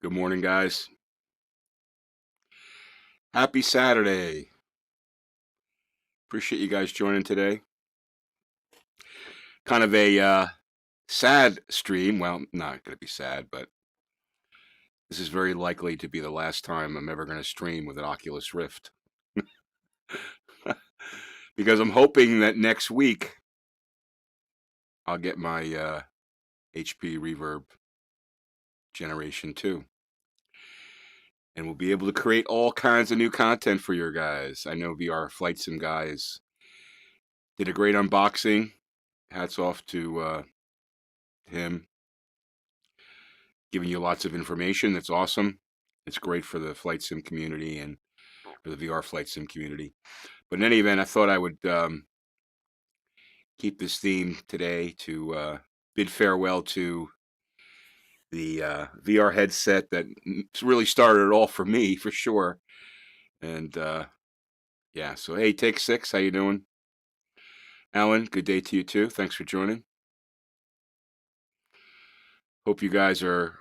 Good morning, guys. Happy Saturday. Appreciate you guys joining today. Kind of a sad stream. Well, not going to be sad, but this is very likely to be the last time I'm ever going to stream with an Oculus Rift. Because I'm hoping that next week I'll get my HP Reverb Generation 2. And we'll be able to create all kinds of new content for your guys. I know VR Flight Sim guys did a great unboxing. Hats off to him. Giving you lots of information. That's awesome. It's great for the flight sim community and for the VR flight sim community. But in any event, I thought I would keep this theme today to bid farewell to the VR headset that really started it all for me, for sure. And yeah, so hey, Take 6, how you doing? Alan, good day to you too. Thanks for joining. Hope you guys are,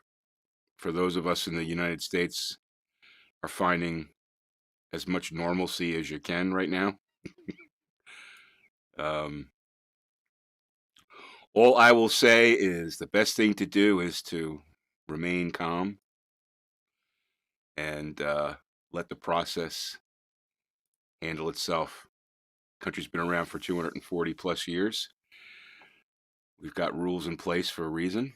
for those of us in the United States, are finding as much normalcy as you can right now. All I will say is the best thing to do is to remain calm and let the process handle itself. Country's been around for 240 plus years. We've got rules in place for a reason.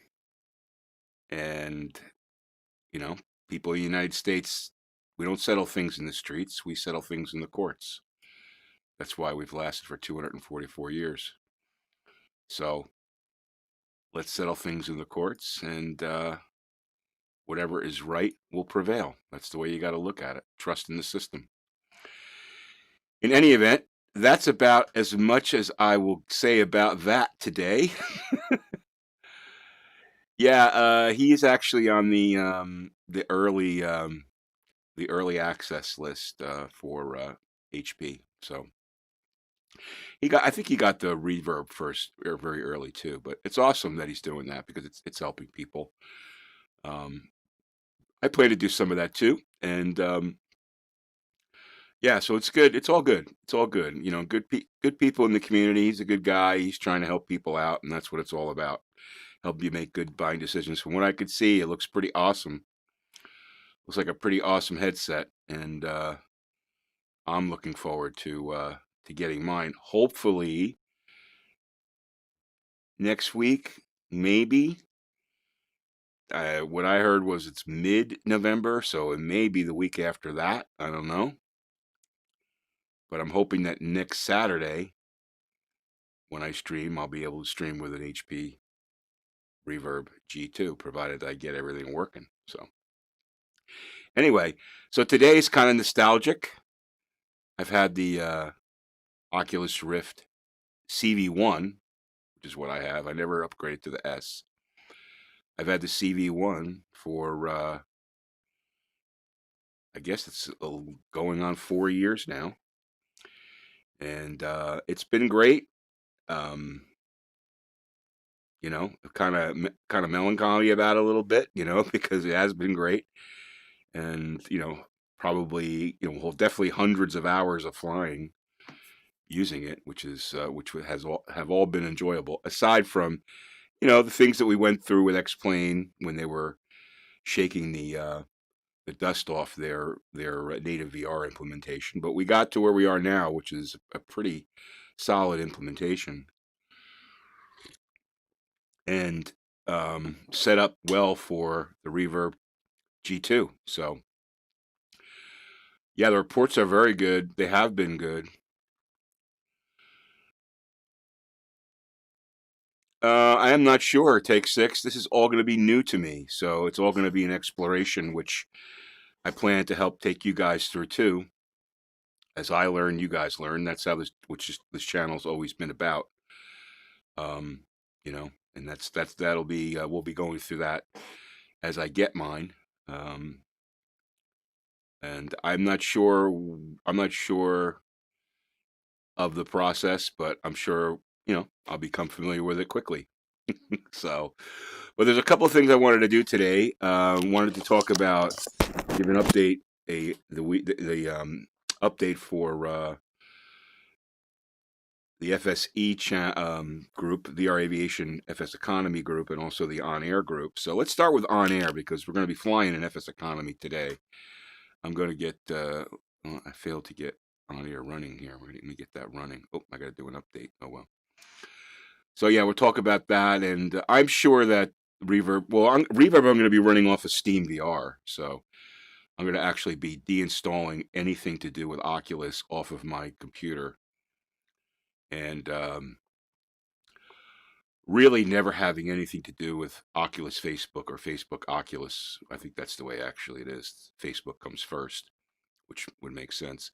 And, you know, people in the United States, we don't settle things in the streets. We settle things in the courts. That's why we've lasted for 244 years. So let's settle things in the courts, and whatever is right will prevail. That's the way you got to look at it. Trust in the system. In any event, that's about as much as I will say about that today. Yeah, he is actually on the early access list for HP. So I think he got the Reverb first, or very early too. But it's awesome that he's doing that because it's helping people. I plan to do some of that too, and yeah, so it's good. It's all good. It's all good. You know, good people in the community. He's a good guy. He's trying to help people out, and that's what it's all about. Help you make good buying decisions. From what I could see, it looks pretty awesome. Looks like a pretty awesome headset, and I'm looking forward to getting mine. Hopefully next week, maybe. What I heard was it's mid-November, so it may be the week after that. I don't know, but I'm hoping that next Saturday, when I stream, I'll be able to stream with an HP Reverb G2, provided I get everything working. So anyway, so today is kind of nostalgic. I've had the Oculus Rift CV1, which is what I have. I never upgraded to the S. I've had the CV1 for, I guess it's going on 4 years now. And it's been great. You know, kind of melancholy about it a little bit, you know, because it has been great. And, you know, probably, you know, well, definitely hundreds of hours of flying using it, which have all been enjoyable, aside from, you know, the things that we went through with X-Plane when they were shaking the dust off their native VR implementation. But we got to where we are now, which is a pretty solid implementation, and set up well for the Reverb G2. So yeah, the reports are very good. They have been good. I am not sure. Take 6. This is all going to be new to me, so it's all going to be an exploration, which I plan to help take you guys through too. As I learn, you guys learn. That's how this channel's always been about. You know, and that'll be we'll be going through that as I get mine. And I'm not sure. I'm not sure of the process, but I'm sure, you know, I'll become familiar with it quickly. So, but there's a couple of things I wanted to do today. Wanted to talk about, give an update, the update for the FSE group, the Aviation FS Economy group, and also the OnAir group. So let's start with OnAir because we're going to be flying in FS Economy today. I'm going to get, well, I failed to get OnAir running here. Let me get that running. Oh, I got to do an update. Oh, well. So yeah, we'll talk about that. And I'm sure that Reverb, Reverb I'm going to be running off of Steam VR. So I'm going to actually be deinstalling anything to do with Oculus off of my computer. And really never having anything to do with Oculus Facebook or Facebook Oculus. I think that's the way actually it is. Facebook comes first, which would make sense.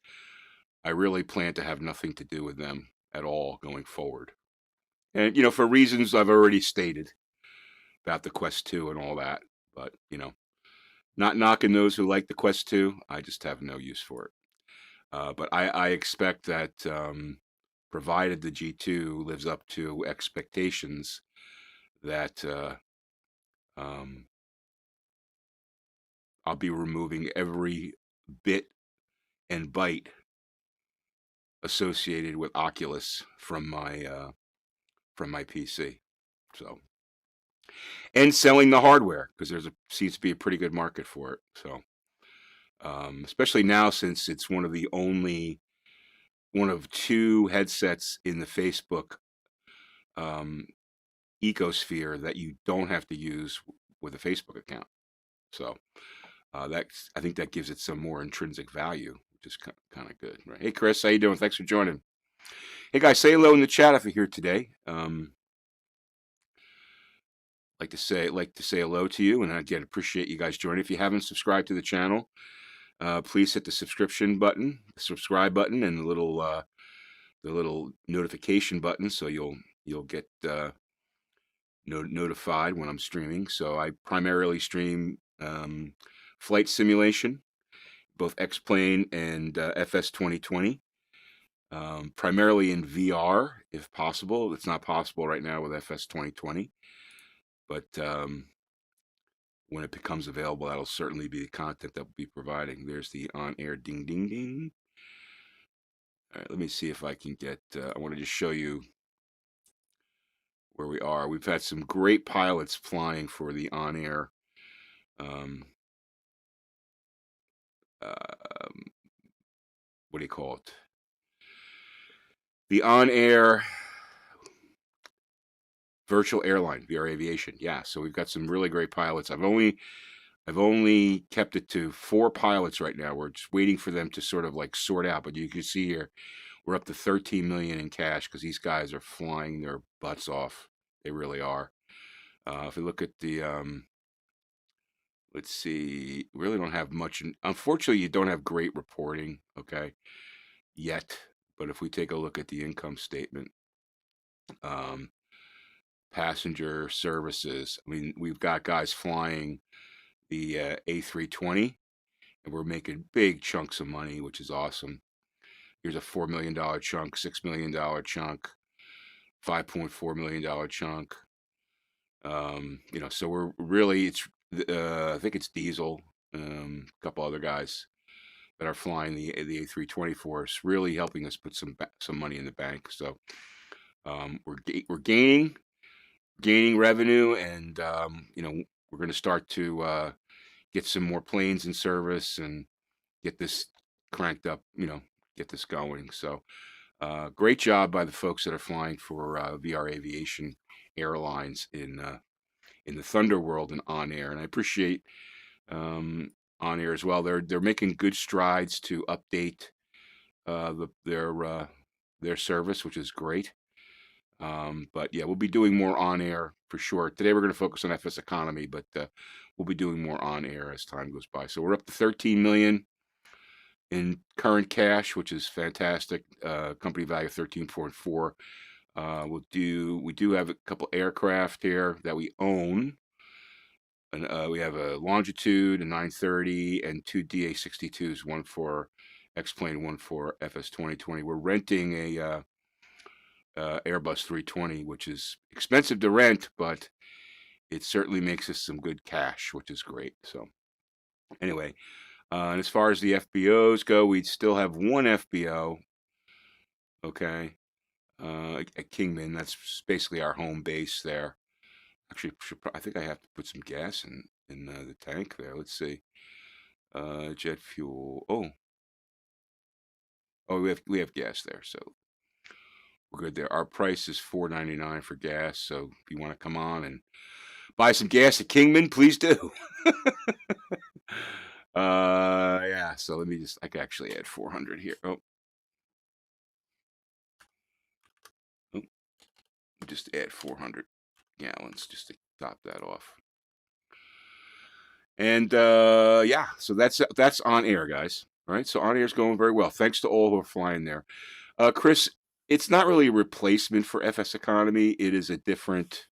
I really plan to have nothing to do with them at all going forward. And, for reasons I've already stated about the Quest 2 and all that. But, not knocking those who like the Quest 2. I just have no use for it. But I expect that provided the G2 lives up to expectations, that I'll be removing every bit and byte associated with Oculus from my PC. So, and selling the hardware because seems to be a pretty good market for it. So, especially now since it's one of two headsets in the Facebook ecosphere that you don't have to use with a Facebook account. So I think that gives it some more intrinsic value, which is kind of good, right? Hey, Chris, how you doing? Thanks for joining. Hey, guys, say hello in the chat if you're here today. Like to say hello to you, and again, appreciate you guys joining. If you haven't subscribed to the channel, please hit the subscribe button, and the little notification button, so you'll get notified when I'm streaming. So I primarily stream flight simulation, both X-Plane and FS 2020, primarily in VR if possible. It's not possible right now with FS 2020, but when it becomes available, that'll certainly be the content that we'll be providing. There's the OnAir ding ding ding. All right, let me see if I can get, I want to just show you where we are. We've had some great pilots flying for the OnAir what do you call it? The OnAir virtual airline, VR Aviation. Yeah, so we've got some really great pilots. I've only kept it to 4 pilots right now. We're just waiting for them to sort of like sort out. But you can see here, we're up to 13 million in cash because these guys are flying their butts off. They really are. If we look at the, let's see, we really don't have much. Unfortunately, you don't have great reporting, okay, yet. But if we take a look at the income statement, passenger services, I mean, we've got guys flying the A320, and we're making big chunks of money, which is awesome. Here's a $4 million chunk, $6 million chunk, $5.4 million chunk. So we're really, I think it's Diesel, a couple other guys that are flying the A320 for us, really helping us put some money in the bank. So we're gaining revenue, and we're going to start to get some more planes in service and get this cranked up, get this going. So great job by the folks that are flying for VR Aviation Airlines in the Thunder World and OnAir, and I appreciate OnAir as well. They're making good strides to update their service, which is great. But yeah, we'll be doing more OnAir for sure. Today we're going to focus on FS Economy, but we'll be doing more OnAir as time goes by. So we're up to 13 million in current cash, which is fantastic. Company value 13.4. We do have a couple aircraft here that we own. And we have a Longitude, a 930, and 2 DA62s, one for X-Plane, one for FS 2020. We're renting a Airbus 320, which is expensive to rent, but it certainly makes us some good cash, which is great. So anyway, and as far as the FBOs go, we still have one FBO, okay, at Kingman. That's basically our home base there. Actually, I think I have to put some gas in the tank there. Let's see. Jet fuel. Oh, we have gas there, so we're good there. Our price is $4.99 for gas. So if you want to come on and buy some gas at Kingman, please do. Yeah. So let me I can actually add 400 here. Just add 400 gallons just to top that off. And yeah, so that's OnAir, guys. All right, so OnAir is going very well. Thanks to all who are flying there. Chris, it's not really a replacement for FS Economy. It is a different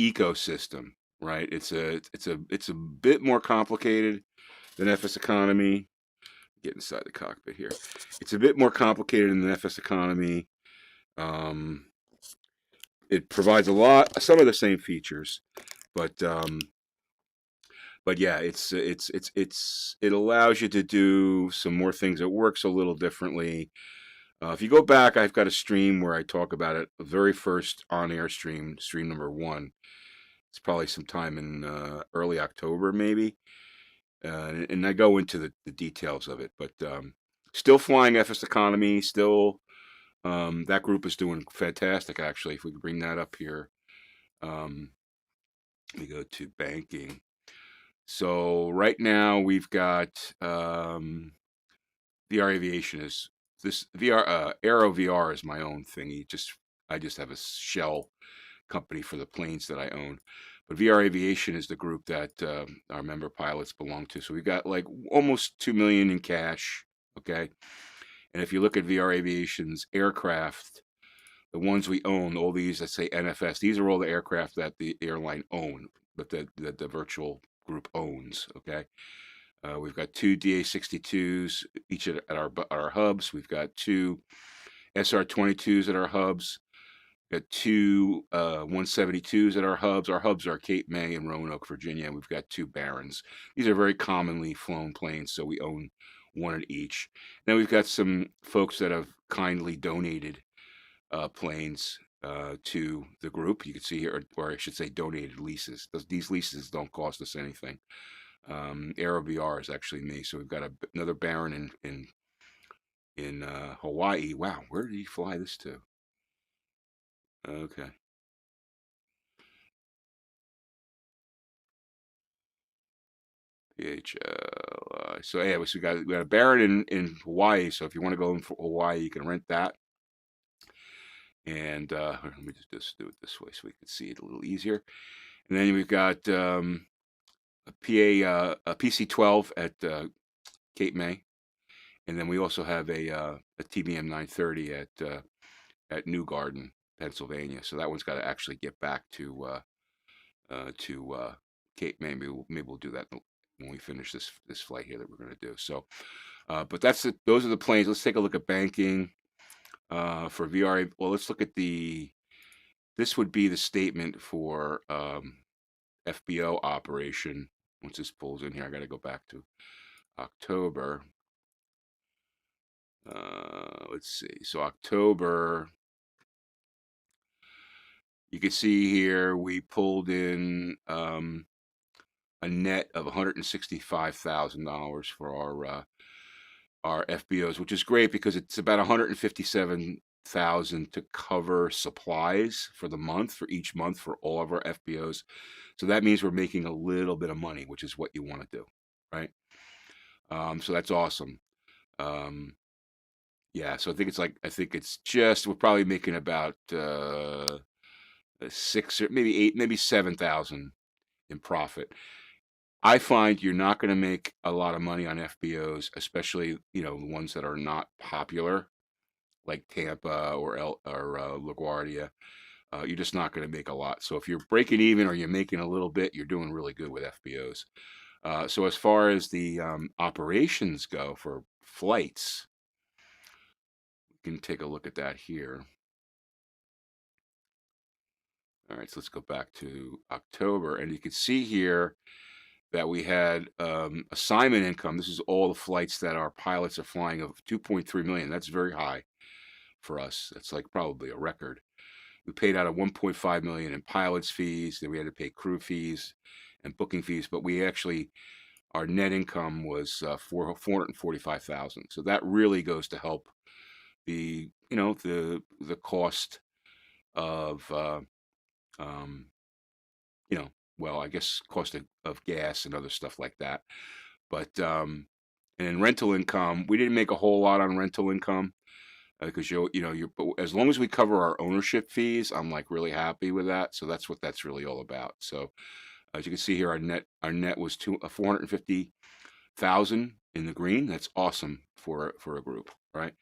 ecosystem, right? It's a bit more complicated than FS Economy. Get inside the cockpit here. It's a bit more complicated than the FS Economy. It provides some of the same features, but yeah, it allows you to do some more things. It works a little differently. If you go back, I've got a stream where I talk about it. The very first OnAir stream number 1. It's probably sometime in early October, maybe, and I go into the details of it. But still flying FS Economy. Still, that group is doing fantastic. Actually, if we can bring that up here, we go to banking. So right now we've got VR Aviation is this VR Aero VR is my own thingy. I just have a shell company for the planes that I own. But VR Aviation is the group that our member pilots belong to. So we've got like almost 2 million in cash. Okay. And if you look at VR Aviation's aircraft, the ones we own, all these that say NFS, these are all the aircraft that the airline own, but that the virtual group owns. Okay. We've got 2 DA 62s each at our hubs. We've got 2 SR 22s at our hubs. We've got 2 172s at our hubs. Our hubs are Cape May and Roanoke, Virginia. And we've got 2 Barons. These are very commonly flown planes, so we own one at each. Then we've got some folks that have kindly donated planes to the group. You can see here, or I should say donated leases. These leases don't cost us anything. Aero VR is actually me. So we've got another Baron in Hawaii. Wow, where did he fly this to? Okay. PHL. So anyway, so we got a Baron in Hawaii. So if you want to go in for Hawaii, you can rent that. And let me just do it this way so we can see it a little easier. And then we've got a PC-12 at Cape May, and then we also have a TBM 930 at New Garden, Pennsylvania. So that one's got to actually get back to Cape May. Maybe we'll do that when we finish this flight here that we're going to do. So, but those are the planes. Let's take a look at banking for VR. Well, let's look at this would be the statement for FBO operation. Once this pulls in here, I got to go back to October. Let's see. So October, you can see here we pulled in a net of $165,000 for our FBOs, which is great because it's about $157,000 to cover supplies for the month, for each month, for all of our FBOs. So that means we're making a little bit of money, which is what you want to do, right? So that's awesome. Yeah, so I think we're probably making about 6 or maybe 8, maybe 7,000 in profit. I find you're not going to make a lot of money on FBOs, especially the ones that are not popular, like Tampa or LaGuardia. You're just not going to make a lot. So if you're breaking even or you're making a little bit, you're doing really good with FBOs. So as far as the operations go for flights, can take a look at that here. All right, so let's go back to October, and you can see here that we had assignment income. This is all the flights that our pilots are flying of 2.3 million. That's very high for us. That's like probably a record. We paid out of 1.5 million in pilots fees. Then we had to pay crew fees and booking fees, but we actually, our net income was 445,000. So that really goes to help the, the cost of, well, I guess cost of gas and other stuff like that. But and in rental income, we didn't make a whole lot on rental income because but as long as we cover our ownership fees, I'm like really happy with that. So that's what that's really all about. So as you can see here, our net was 450,000 in the green. That's awesome for a group, right?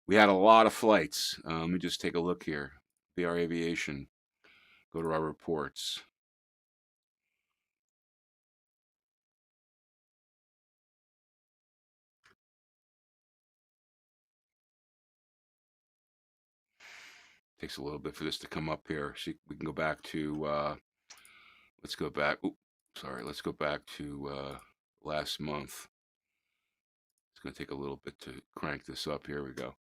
We had a lot of flights. Let me just take a look here. VR Aviation. Go to our reports. Takes a little bit for this to come up here. So we can go back to, let's go back. Oops, sorry. Let's go back to last month. It's going to take a little bit to crank this up. Here we go.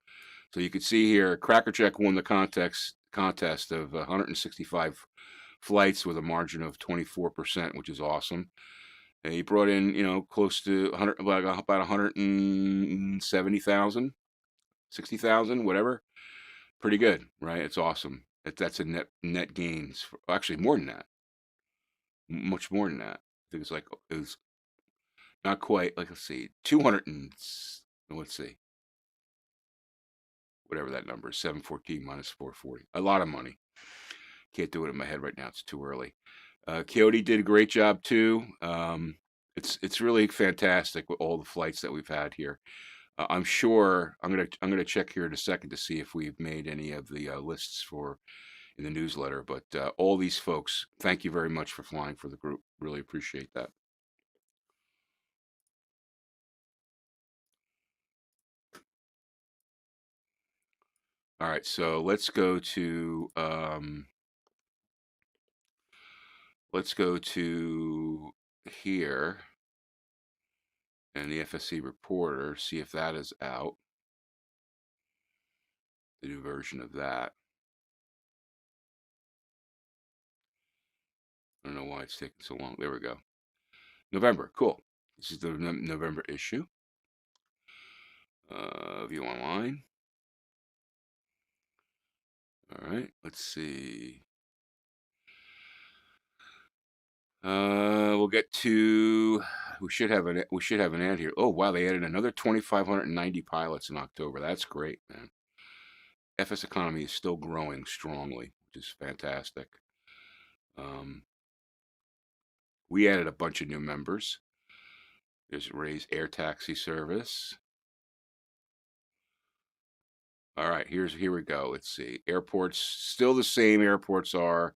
So you can see here, Crackerjack won the contest of 165 flights with a margin of 24%, which is awesome. And he brought in, close to 100, about 170,000, 60,000, whatever. Pretty good, right? It's awesome. That's a net gains. Actually, more than that. Much more than that. I think it was not quite. Like, let's see, 200 and let's see, whatever that number is, 714 minus 440. A lot of money. Can't do it in my head right now. It's too early. Coyote did a great job too. It's really fantastic with all the flights that we've had here. I'm sure I'm gonna check here in a second to see if we've made any of the lists in the newsletter. But all these folks, thank you very much for flying for the group. Really appreciate that. All right, so let's go to here and the FSE reporter, see if that is out. The new version of that. I don't know why it's taking so long. There we go. November, cool. This is the November issue. View online. All right, let's see. We'll get to. We should have an ad here. Oh wow, they added another 2,590 pilots in October. That's great, man. FS economy is still growing strongly, which is fantastic. We added a bunch of new members. There's Ray's air taxi service. All right, here we go. Let's see. Airports, still the same. Airports are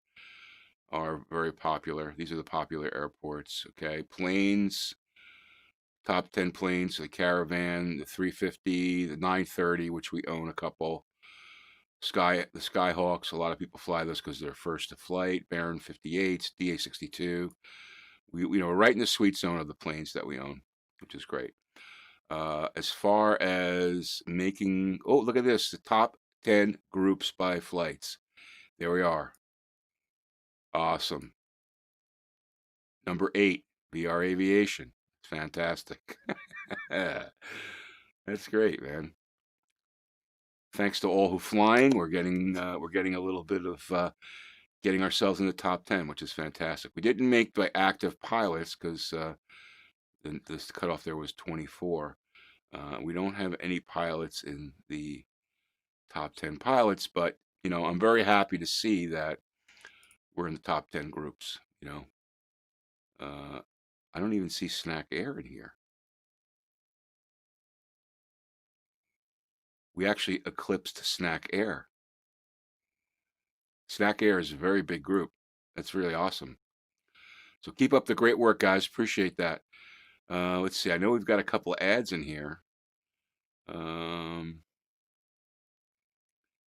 very popular. These are the popular airports. Okay, planes. Top 10 planes: the Caravan, the 350, the 930, which we own a couple. The Skyhawks. A lot of people fly those because they're first to flight. Baron 58s, DA 62. We're right in the sweet zone of the planes that we own, which is great. As far as making, oh, look at this, the top 10 groups by flights. There we are. Awesome. Number 8, VR Aviation. It's fantastic. That's great, man. Thanks to all who flying, we're getting a little bit of getting ourselves in the top 10, which is fantastic. We didn't make by active pilots because this cutoff there was 24. We don't have any pilots in the top 10 pilots, but I'm very happy to see that we're in the top 10 groups. I don't even see Snack Air in here. We actually eclipsed Snack Air. Snack Air is a very big group. That's really awesome. So keep up the great work, guys. Appreciate that. Let's see. I know we've got a couple of ads in here.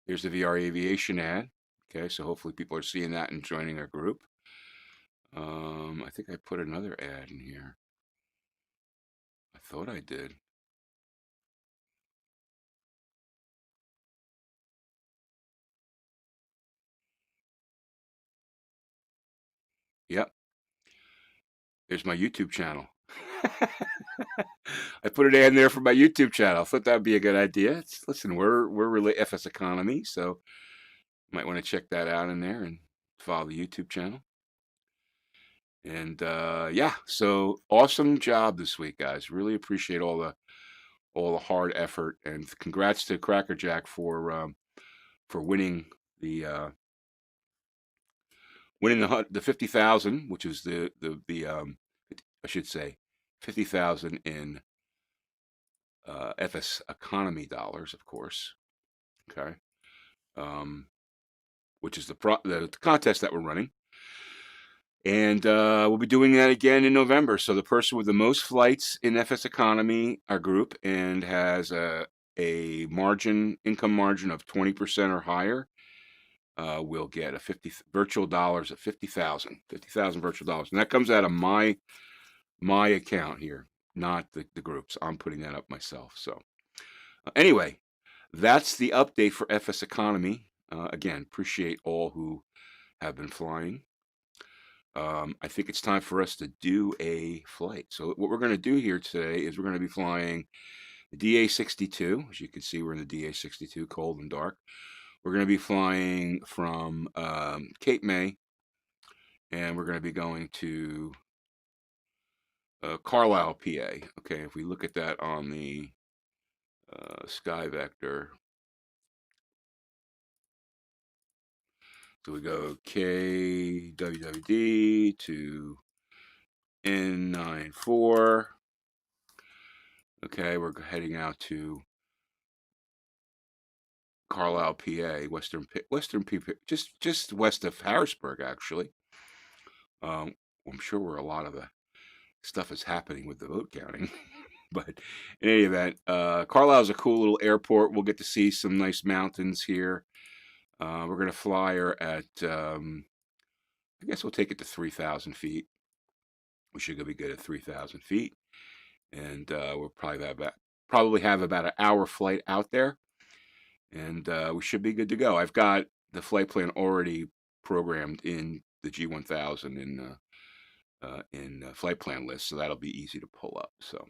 Here's the VR Aviation ad. Okay, so hopefully people are seeing that and joining our group. I think I put another ad in here. I thought I did. Yep. There's my YouTube channel. I put an ad in there for my YouTube channel. I thought that'd be a good idea. Listen, we're really FS Economy, so you might want to check that out in there and follow the YouTube channel. And yeah, so awesome job this week, guys. Really appreciate all the hard effort, and congrats to Crackerjack for winning the the 50,000, which is the I should say 50,000 in FS Economy dollars, of course. Okay, which is the contest that we're running. And we'll be doing that again in November. So the person with the most flights in FS Economy, our group, and has a income margin of 20% or higher, will get a 50 virtual dollars at 50,000 virtual dollars, and that comes out of my account here, not the group's. I'm putting that up myself. So anyway, that's the update for FS Economy. Again, appreciate all who have been flying. I think it's time for us to do a flight. So what we're going to do here today is we're going to be flying the DA62. As you can see, we're in the DA62, cold and dark. We're going to be flying from Cape May, and we're going to be going to Carlisle, PA. Okay, if we look at that on the Sky Vector, so we go KWWD to N94. Okay, we're heading out to Carlisle, PA, Western PA, just west of Harrisburg, actually. I'm sure where a lot of the stuff is happening with the vote counting. But in any event, Carlisle is a cool little airport. We'll get to see some nice mountains here. We're going to fly her at, I guess we'll take it to 3,000 feet. We should be good at 3,000 feet. And we'll probably have about an hour flight out there. And we should be good to go. I've got the flight plan already programmed in the G1000 in flight plan list, so that'll be easy to pull up. So,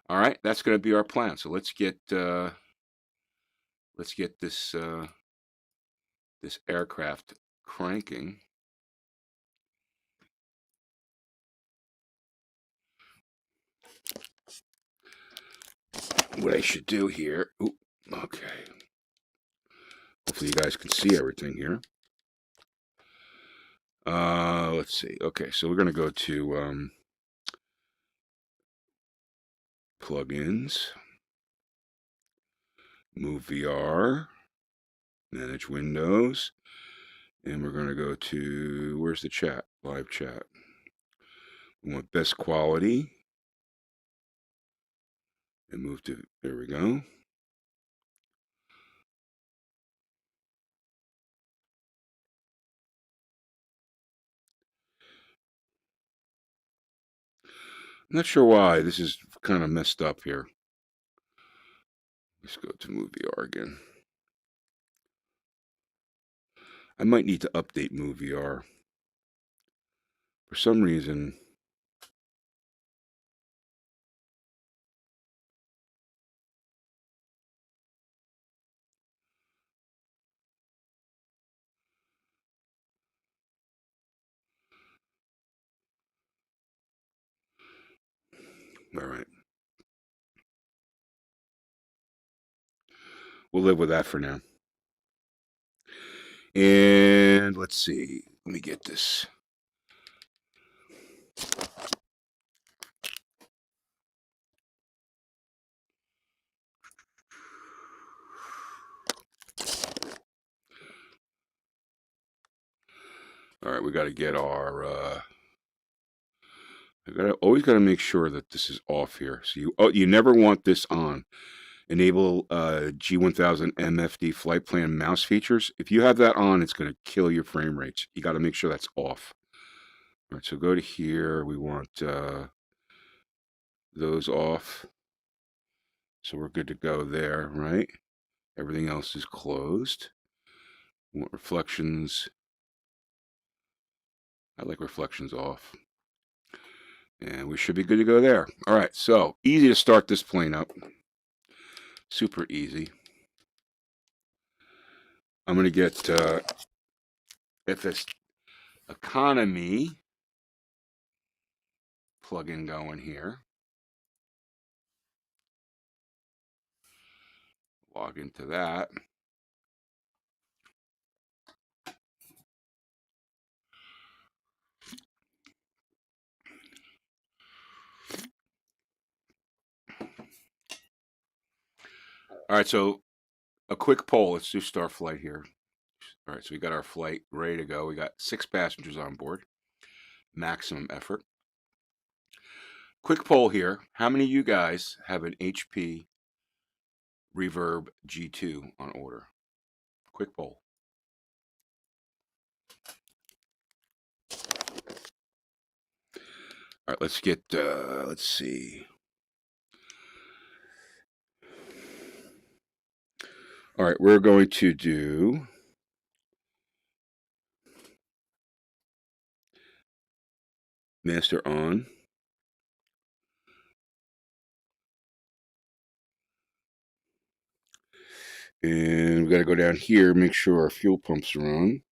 all right, that's going to be our plan. So let's get this this aircraft cranking. What I should do here? Ooh, okay. Hopefully you guys can see everything here. Let's see. Okay, so we're going to go to plugins, move VR, manage windows, and we're going to go to, where's the chat? Live chat. We want best quality, and move to, there we go. I'm not sure why this is kind of messed up here. Let's go to move VR again. I might need to update move VR. For some reason, all right. We'll live with that for now. And let's see. Let me get this. All right, we got to get our. Always got to make sure that this is off here. So you never want this on. Enable G1000 MFD flight plan mouse features. If you have that on, it's going to kill your frame rates. You got to make sure that's off. All right, so go to here. We want those off. So we're good to go there, right? Everything else is closed. We want reflections. I like reflections off. And we should be good to go there. All right, so easy to start this plane up. Super easy. I'm going to get FS Economy plug-in going here. Log into that. All right, so a quick poll. Let's do start flight here. All right, so we got our flight ready to go. We got 6 passengers on board. Maximum effort. Quick poll here. How many of you guys have an HP Reverb G2 on order? Quick poll. All right, let's get, let's see. All right, we're going to do master on. And we got to go down here, make sure our fuel pumps are on.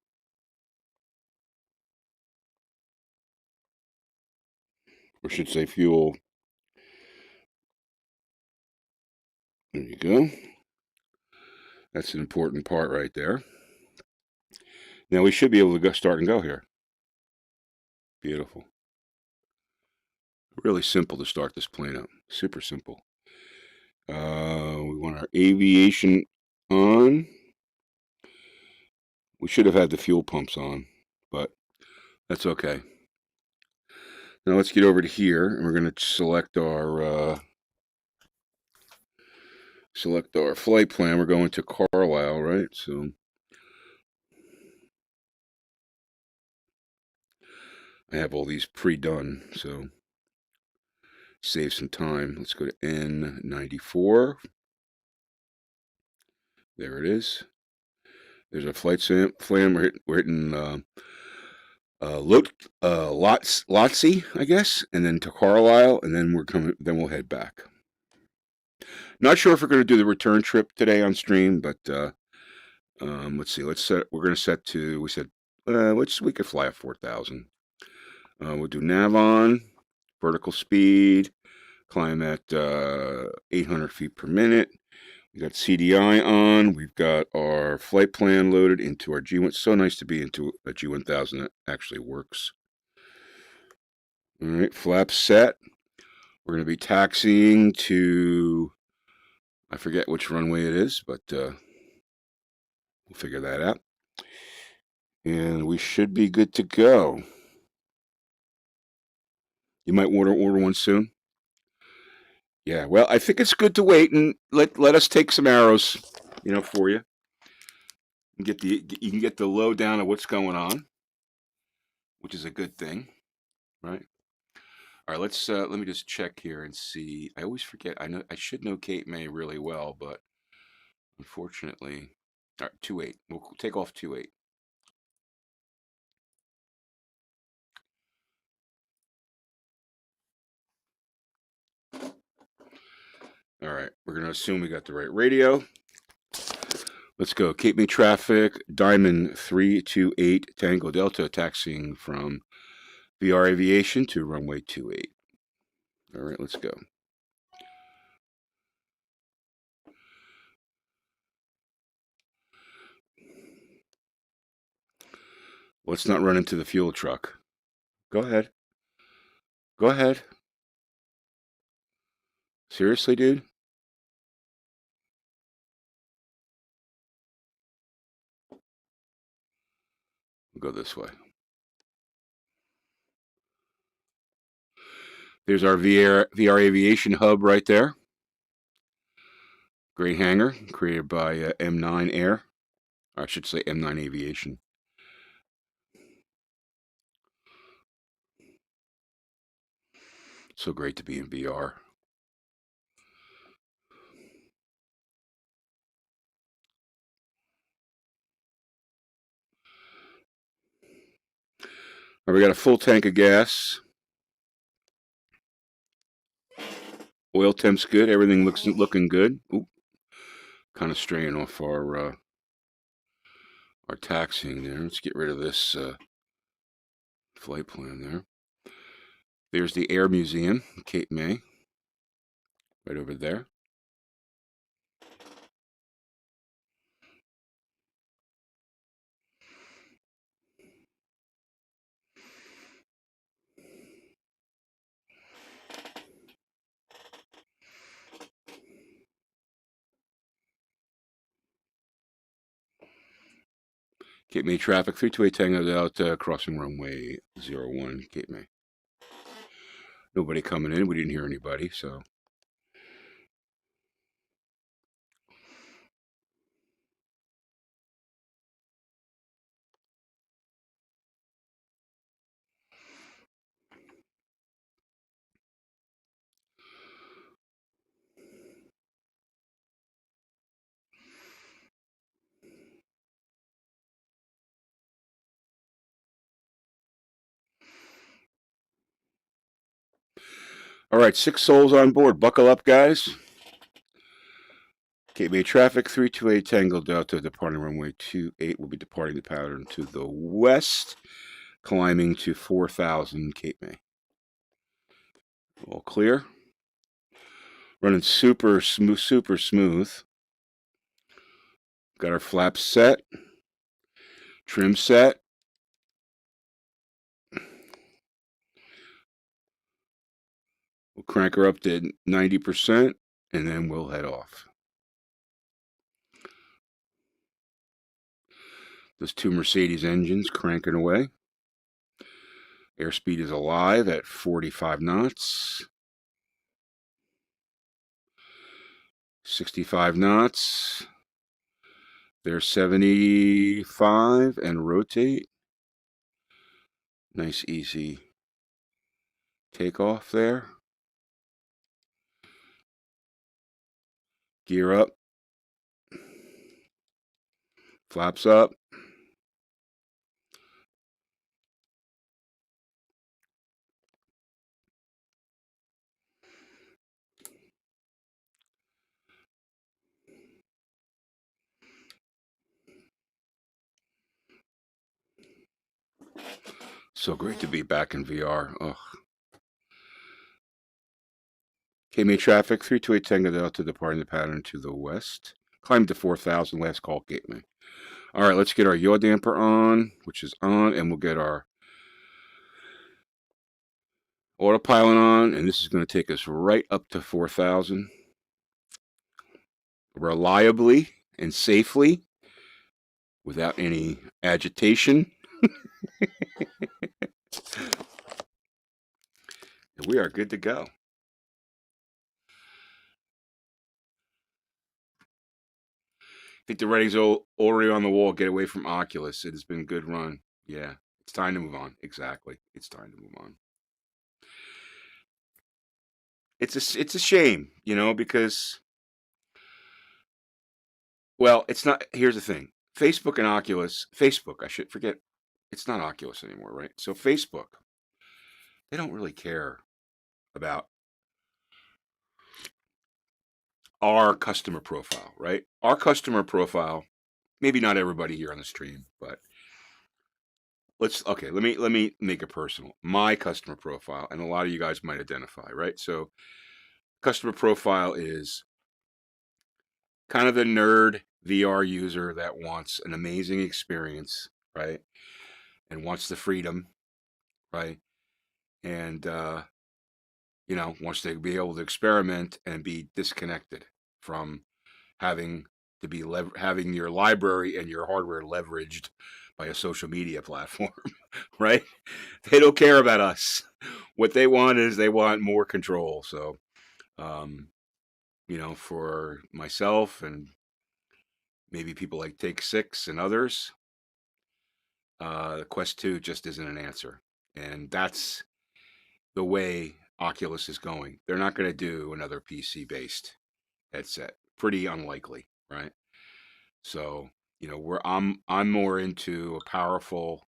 Or should say fuel. There you go. That's an important part right there. Now we should be able to go start and go here. Beautiful. Really simple to start this plane up. Super simple. We want our aviation on. We should have had the fuel pumps on, but that's okay. Now let's get over to here, and we're going to select our flight plan. We're going to Carlisle, right? So I have all these pre-done, so save some time. Let's go to N94. There it is. There's a flight plan. We're hitting Lotsie, I guess, and then to Carlisle, and then we're coming. Then we'll head back. Not sure if we're going to do the return trip today on stream, but let's see. Let's set. We're going to set to. We said we could fly at 4,000. We'll do nav on, vertical speed, climb at 800 feet per minute. We got CDI on. We've got our flight plan loaded into our G1. So nice to be into a G1000 that actually works. All right, flaps set. We're going to be taxiing to, I forget which runway it is, but we'll figure that out. And we should be good to go. You might order one soon. Yeah, well, I think it's good to wait and let us take some arrows, for you. You can get the lowdown of what's going on, which is a good thing, right? All right, let's let me just check here and see. I always forget. I should know Cape May really well, but unfortunately, all right, 28. We'll take off 28. All right, we're going to assume we got the right radio. Let's go. Cape May traffic, Diamond 328 Tango Delta, taxiing from VR Aviation to runway 28. All right, let's go. Let's not run into the fuel truck. Go ahead. Go ahead. Seriously, dude? We'll go this way. There's our VR Aviation hub right there. Great hanger created by M9 Air. I should say M9 Aviation. So great to be in VR. All right, we got a full tank of gas. Oil temp's good. Everything looking good. Oop, kind of straying off our taxiing there. Let's get rid of this flight plan there. There's the Air Museum, Cape May, right over there. Cape May traffic, 328 Tango out, crossing runway 01, Cape May. Nobody coming in. We didn't hear anybody, so. All right, 6 souls on board. Buckle up, guys. Cape May traffic, 328 Tango Delta, departing runway 28. Will be departing the pattern to the west, climbing to 4,000 Cape May. All clear. Running super smooth. Got our flaps set. Trim set. We'll crank her up to 90%, and then we'll head off. Those 2 Mercedes engines cranking away. Airspeed is alive at 45 knots. 65 knots. There's 75 and rotate. Nice easy takeoff there. Gear up. Flaps up. So great to be back in VR. Ugh. Cape May traffic, 328 Tango Delta, departing the pattern to the west. Climb to 4,000, last call, Cape May. All right, let's get our yaw damper on, which is on, and we'll get our autopilot on, and this is going to take us right up to 4,000. Reliably and safely, without any agitation. And we are good to go. I think the writing's already on the wall. Get away from Oculus. It has been a good run. Yeah, it's time to move on. Exactly. It's time to move on. It's a shame, you know, because, well, it's not. Here's the thing. Facebook and Oculus. Facebook, I should forget. It's not Oculus anymore, right? So Facebook, they don't really care about our customer profile, right? Our customer profile, maybe not everybody here on the stream, but let me make it personal. My customer profile, and a lot of you guys might identify, right? So customer profile is kind of the nerd VR user that wants an amazing experience, right? And wants the freedom, right? And you know, wants to be able to experiment and be disconnected from having to be having your library and your hardware leveraged by a social media platform, right? They don't care about us. What they want is they want more control. So, you for myself and maybe people like Take 6 and others, the Quest 2 just isn't an answer. And that's the way Oculus is going. They're not going to do another PC-based headset. Pretty unlikely, right? So, I'm more into a powerful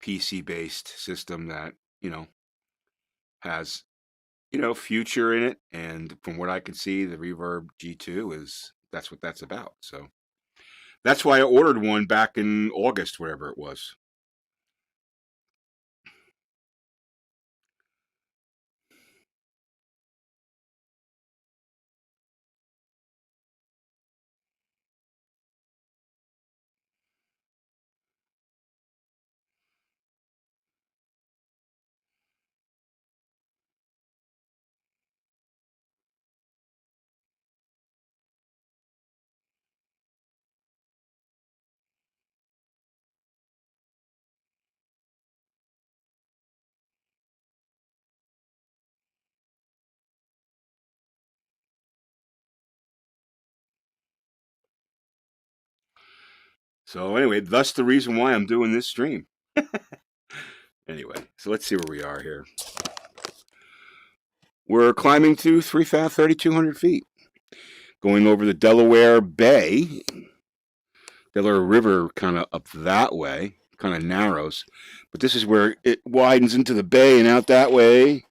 PC-based system that, has, future in it. And from what I can see, the Reverb G2 that's what that's about. So that's why I ordered one back in August, whatever it was. So anyway, thus the reason why I'm doing this stream. Anyway, so let's see where we are here. We're climbing to 3,200 feet, going over the Delaware Bay, Delaware River, kind of up that way, kind of narrows, but this is where it widens into the bay, and out that way,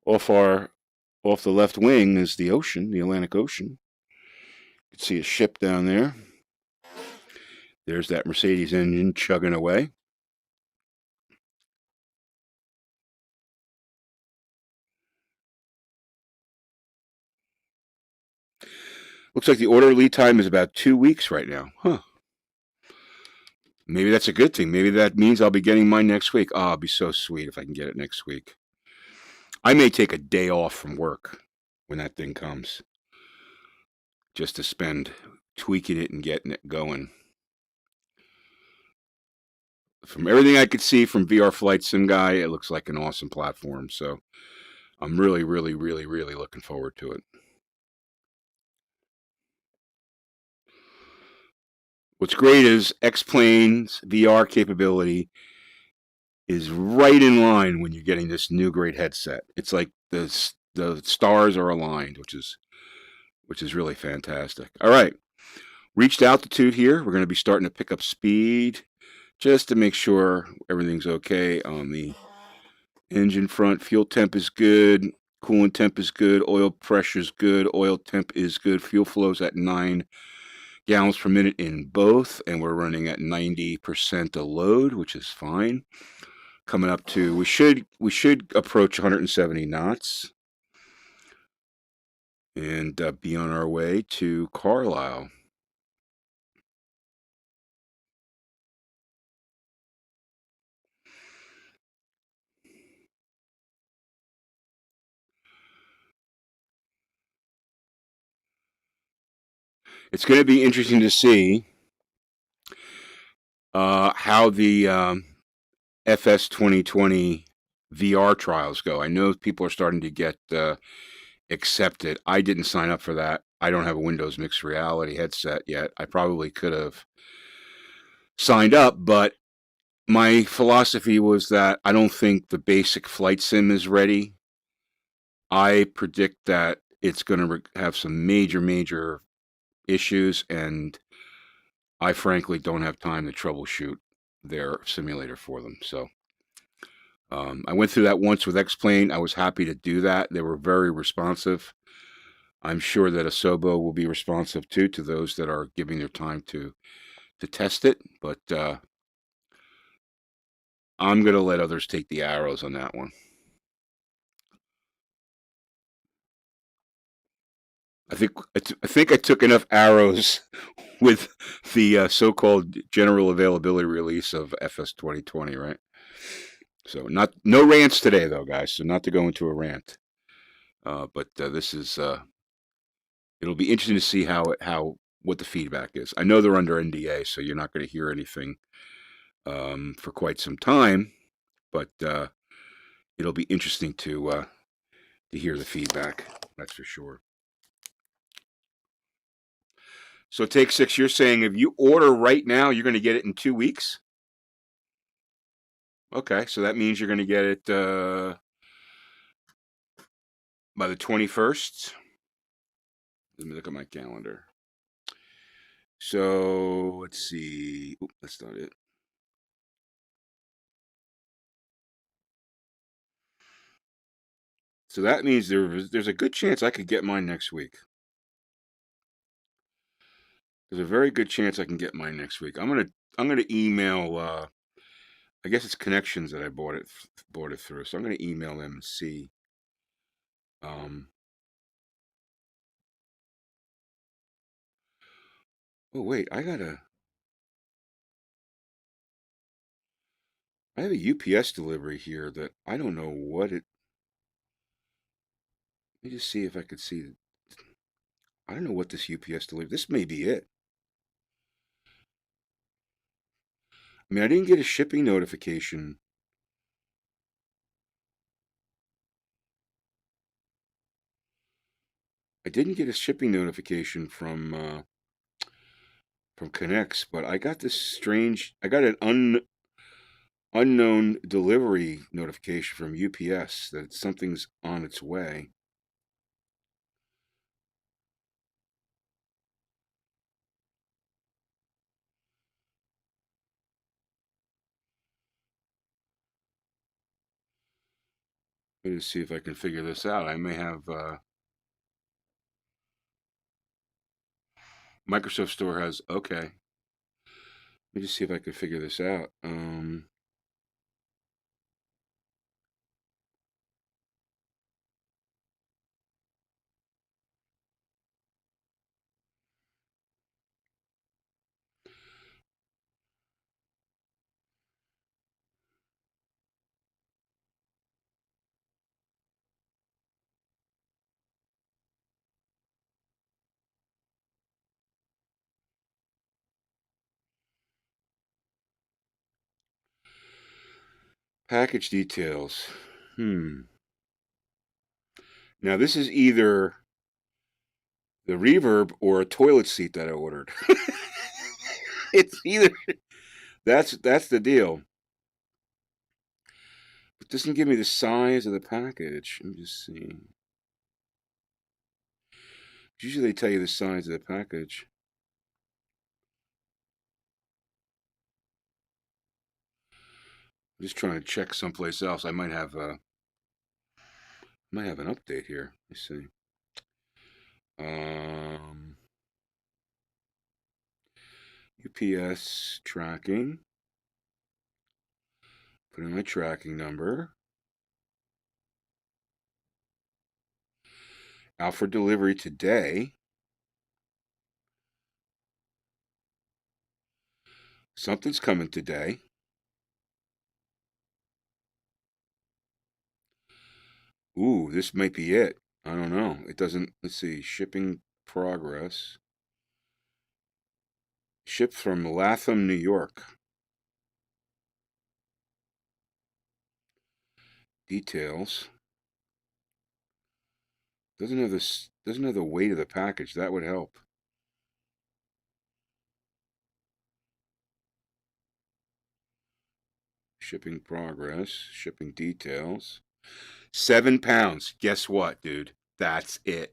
off the left wing, is the ocean, the Atlantic Ocean. You can see a ship down there. There's that Mercedes engine chugging away. Looks like the order lead time is about 2 weeks right now. Huh. Maybe that's a good thing. Maybe that means I'll be getting mine next week. Oh, it'll be so sweet if I can get it next week. I may take a day off from work when that thing comes, just to spend tweaking it and getting it going. From everything I could see from VR Flight Sim Guy, it looks like an awesome platform. So I'm really, really, really, really looking forward to it. What's great is X-Plane's VR capability is right in line when you're getting this new great headset. It's like the stars are aligned, which is really fantastic. All right, reached altitude here. We're going to be starting to pick up speed just to make sure everything's okay on the engine front. Fuel temp is good. Coolant temp is good. Oil pressure is good. Oil temp is good. Fuel flow's at 9 gallons per minute in both, and we're running at 90% of load, which is fine. Coming up to, we should approach 170 knots and be on our way to Carlisle. It's going to be interesting to see how the FS 2020 VR trials go. I know people are starting to get accepted. I didn't sign up for that. I don't have a Windows mixed reality headset yet. I probably could have signed up, but my philosophy was that I don't think the basic flight sim is ready. I predict that it's going to have some major issues, and I frankly don't have time to troubleshoot their simulator for them. So I went through that once with X-Plane. I was happy to do that. They were very responsive. I'm sure that Asobo will be responsive too to those that are giving their time to test it. But I'm going to let others take the arrows on that one. I think I took enough arrows with the so-called general availability release of FS 2020, right? So no rants today, though, guys. So not to go into a rant, but this is it'll be interesting to see what the feedback is. I know they're under NDA, so you're not going to hear anything for quite some time, but it'll be interesting to hear the feedback. That's for sure. So take 6, you're saying if you order right now, you're going to get it in 2 weeks? Okay, so that means you're going to get it by the 21st. Let me look at my calendar. So let's see. Oop, that's not it. So that means there's a good chance I could get mine next week. There's a very good chance I can get mine next week. I'm gonna email. I guess it's Connections that I bought it through. So I'm gonna email them and see. Oh wait, I have a UPS delivery here that I don't know what it. Let me just see if I could see. I don't know what this UPS delivery. This may be it. I mean, I didn't get a shipping notification. I didn't get a shipping notification from Connects, but I got this strange. I got an unknown delivery notification from UPS that something's on its way. Let me see if I can figure this out. I may have Microsoft Store has okay. Let me just see if I can figure this out. Package details. Now this is either the Reverb or a toilet seat that I ordered. It's either that's the deal. It doesn't give me the size of the package. Let me just see. Usually they tell you the size of the package. I'm just trying to check someplace else. I might have an update here. Let's see. UPS tracking. Put in my tracking number. Out for delivery today. Something's coming today. Ooh, this might be it. I don't know. It doesn't. Let's see. Shipping progress. Shipped from Latham, New York. Details. Doesn't have this. Doesn't have the weight of the package. That would help. Shipping progress. Shipping details. 7 pounds. Guess what, dude? That's it.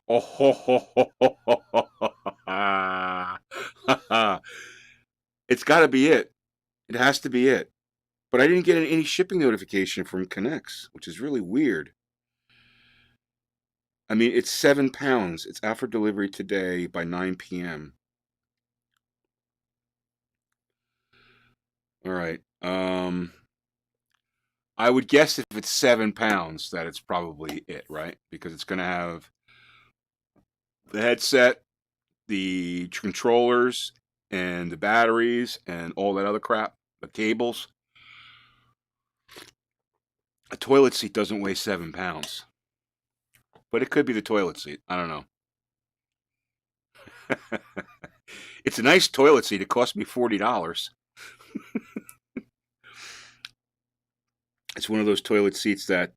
Oh, ho, ho, ho, ho, ho, ho. It's got to be it. It has to be it. But I didn't get any shipping notification from Connects, which is really weird. I mean, it's 7 pounds. It's out for delivery today by 9 p.m. All right. I would guess if it's 7 pounds that it's probably it, right? Because it's going to have the headset, the controllers, and the batteries, and all that other crap, the cables. A toilet seat doesn't weigh 7 pounds. But it could be the toilet seat. I don't know. It's a nice toilet seat. It cost me $40. It's one of those toilet seats that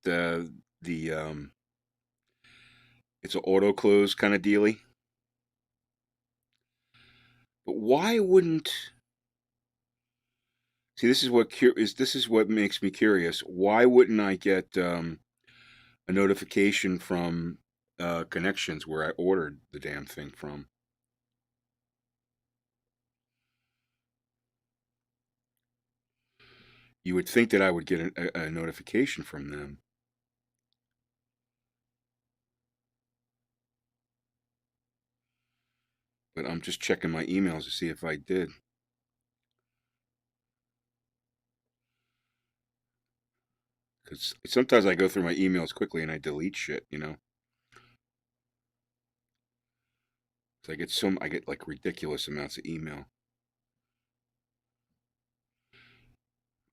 it's an auto close kind of dealy. But why wouldn't... See, this is what makes me curious. Why wouldn't I get a notification from Connections where I ordered the damn thing from? You would think that I would get a notification from them. But I'm just checking my emails to see if I did. Because sometimes I go through my emails quickly and I delete shit, you know. So I get like ridiculous amounts of email.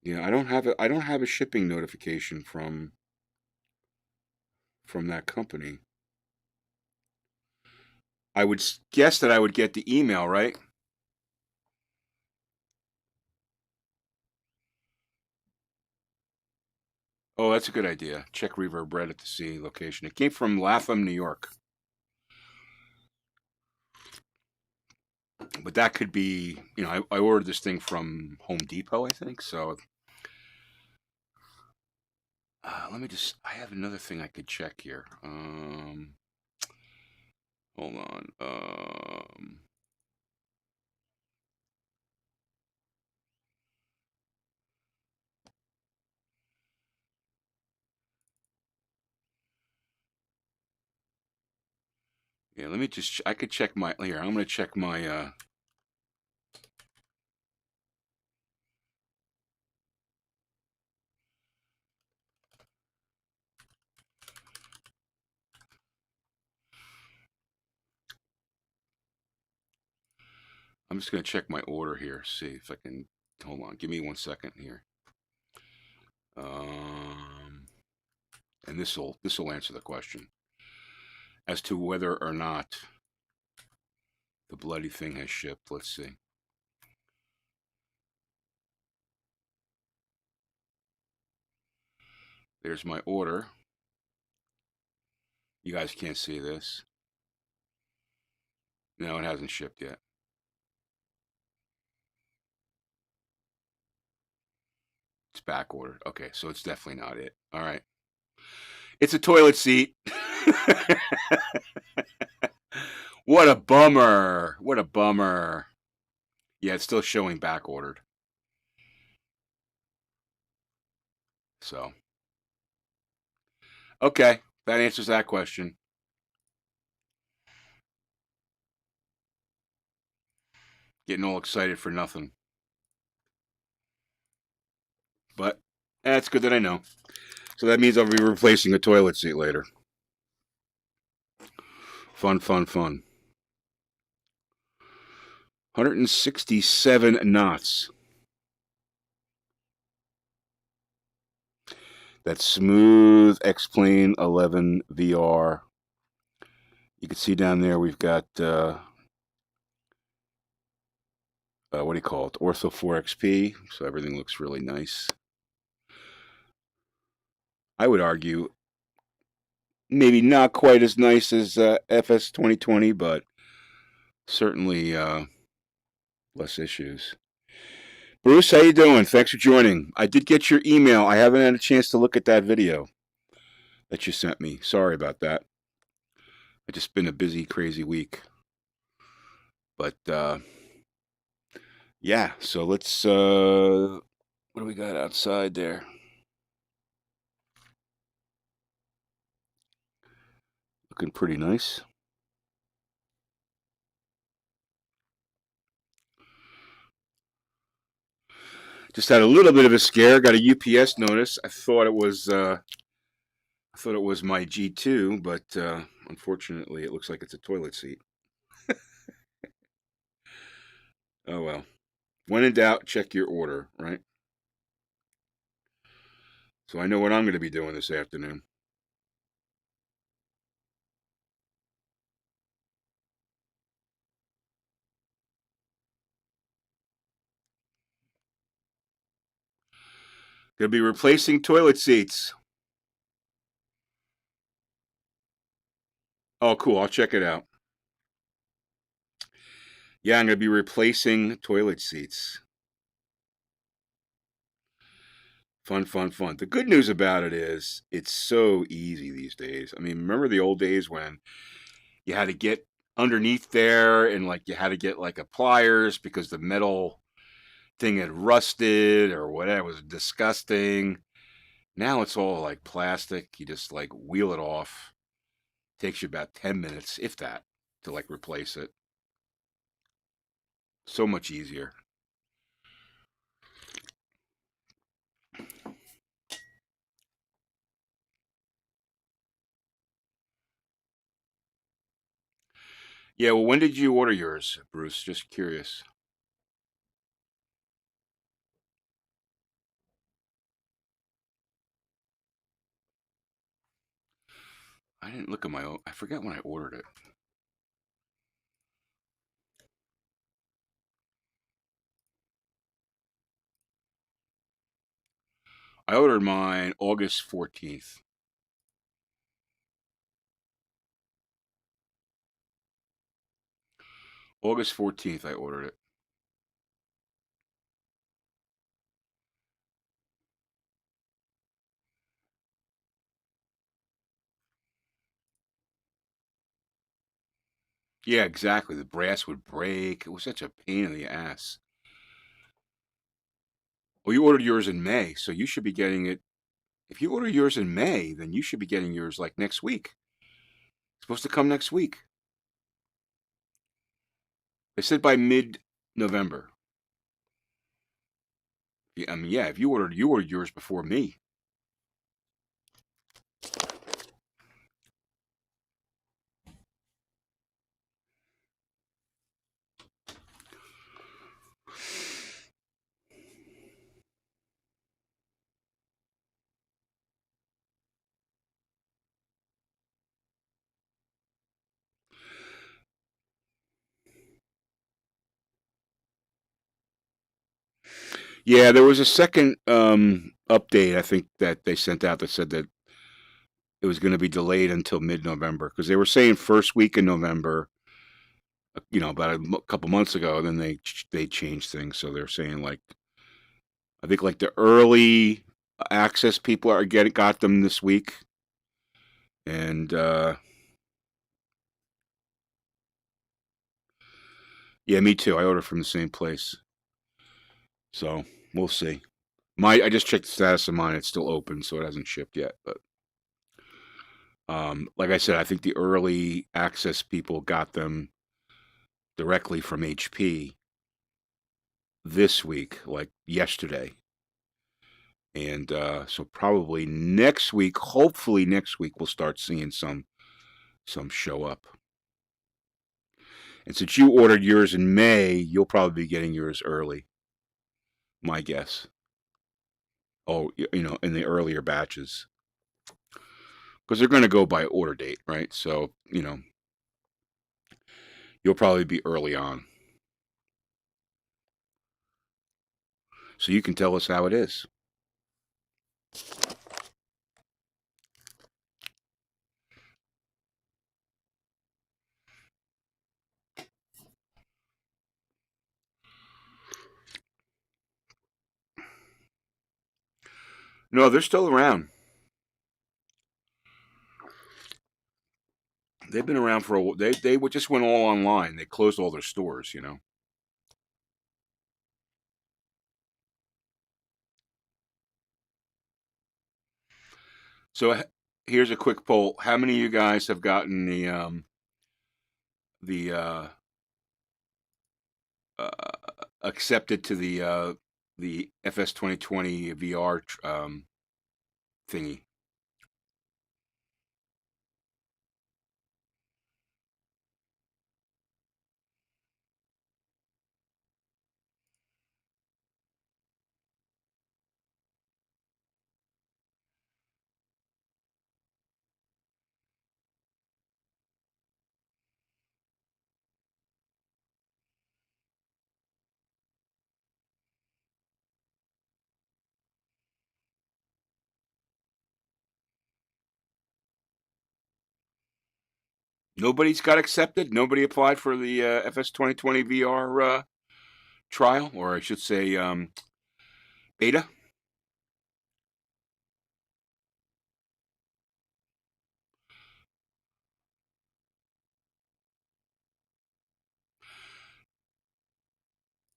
Yeah, I don't have a shipping notification from that company. I would guess that I would get the email, right? Oh, that's a good idea. Check Reverb Reddit to see location. It came from Latham, New York. But that could be, you know, I ordered this thing from Home Depot, I think. So let me just, I have another thing I could check here. Hold on. Yeah, let me just, I could check my, here, I'm going to check my, I'm just going to check my order here, see if I can, hold on, give me 1 second here. And this will answer the question as to whether or not the bloody thing has shipped. Let's see. There's my order. You guys can't see this. No, it hasn't shipped yet. It's back ordered. Okay, so it's definitely not it. All right. It's a toilet seat. What a bummer. What a bummer. Yeah, it's still showing back ordered. So, okay, that answers that question. Getting all excited for nothing. But that's good that I know. So that means I'll be replacing a toilet seat later. Fun, fun, fun. 167 knots. That's smooth X-Plane 11 VR. You can see down there we've got, what do you call it? Ortho 4XP. So everything looks really nice. I would argue maybe not quite as nice as FS 2020, but certainly less issues. Bruce, how you doing? Thanks for joining. I did get your email. I haven't had a chance to look at that video that you sent me. Sorry about that. It's just been a busy, crazy week. But yeah, so let's what do we got outside there? Looking pretty nice. Just had a little bit of a scare. Got a UPS notice. I thought it was my G2, but unfortunately, it looks like it's a toilet seat. Oh well. When in doubt, check your order, right? So I know what I'm going to be doing this afternoon. Going to be replacing toilet seats. Oh, cool. I'll check it out. Yeah, I'm going to be replacing toilet seats. Fun, fun, fun. The good news about it is it's so easy these days. I mean, remember the old days when you had to get underneath there and like you had to get like a pliers because the metal thing had rusted or whatever. It was disgusting. Now it's all like plastic. You just like wheel it off. Takes you about 10 minutes, if that, to like replace it. So much easier. Yeah, well, when did you order yours, Bruce? Just curious. I didn't look at my own. I forgot when I ordered it. I ordered mine August 14th. August 14th, I ordered it. Yeah, exactly. The brass would break. It was such a pain in the ass. Well, you ordered yours in May, so you should be getting it. If you order yours in May, then you should be getting yours like next week. It's supposed to come next week. They said by mid-November. Yeah, I mean, yeah, if you ordered yours before me. Yeah, there was a second update I think that they sent out that said that it was going to be delayed until mid-November because they were saying first week in November, about a couple months ago. Then they changed things, so they're saying like I think like the early access people got them this week, and yeah, me too. I ordered from the same place, so we'll see. I just checked the status of mine; it's still open, so it hasn't shipped yet. But like I said, I think the early access people got them directly from HP this week, like yesterday. And so probably next week, hopefully next week, we'll start seeing some show up. And since you ordered yours in May, you'll probably be getting yours early, my guess. Oh, in the earlier batches, because they're going to go by order date, right? So you'll probably be early on, so you can tell us how it is. No, they're still around. They've been around for a. They just went all online. They closed all their stores. So here's a quick poll: how many of you guys have gotten the uh, accepted to the FS 2020 VR thingy? Nobody's got accepted. Nobody applied for the FS 2020 VR trial, or I should say beta.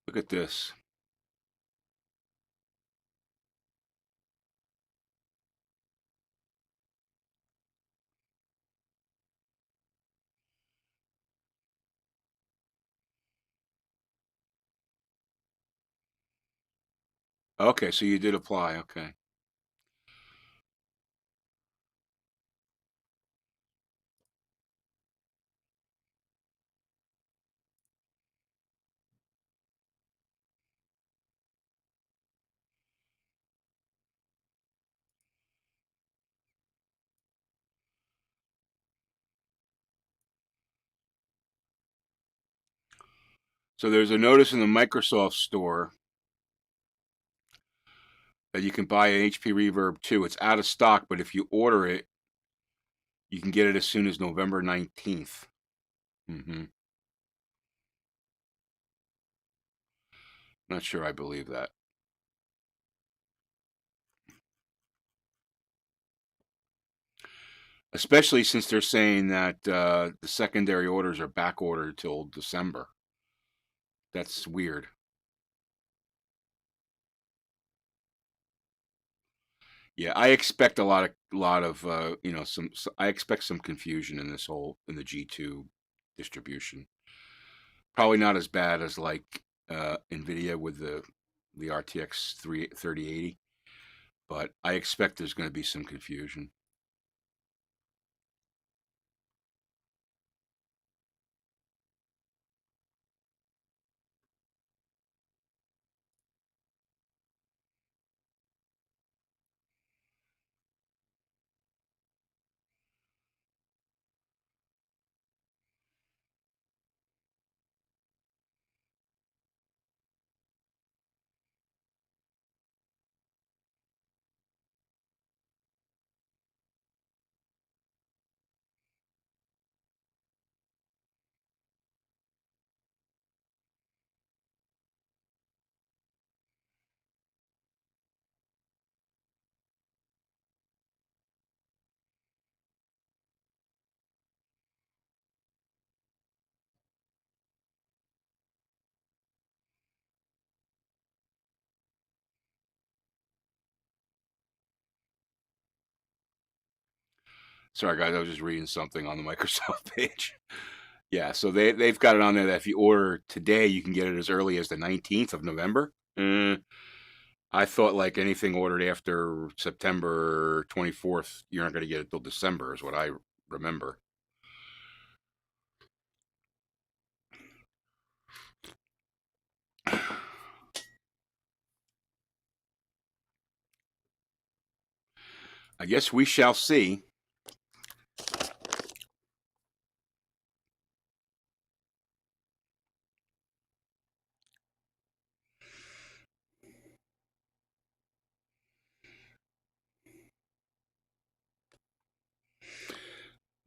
Look at this. Okay, so you did apply. Okay. So there's a notice in the Microsoft store that you can buy an HP Reverb 2. It's out of stock, but if you order it, you can get it as soon as November 19th. Not sure I believe that. Especially since they're saying that the secondary orders are back ordered till December. That's weird. Yeah, I expect a lot of I expect some confusion in the G2 distribution. Probably not as bad as like Nvidia with the RTX 3080, but I expect there's going to be some confusion. Sorry guys, I was just reading something on the Microsoft page. Yeah, so they've got it on there that if you order today, you can get it as early as the 19th of November. I thought like anything ordered after September 24th, you're not going to get it till December, is what I remember. I guess we shall see.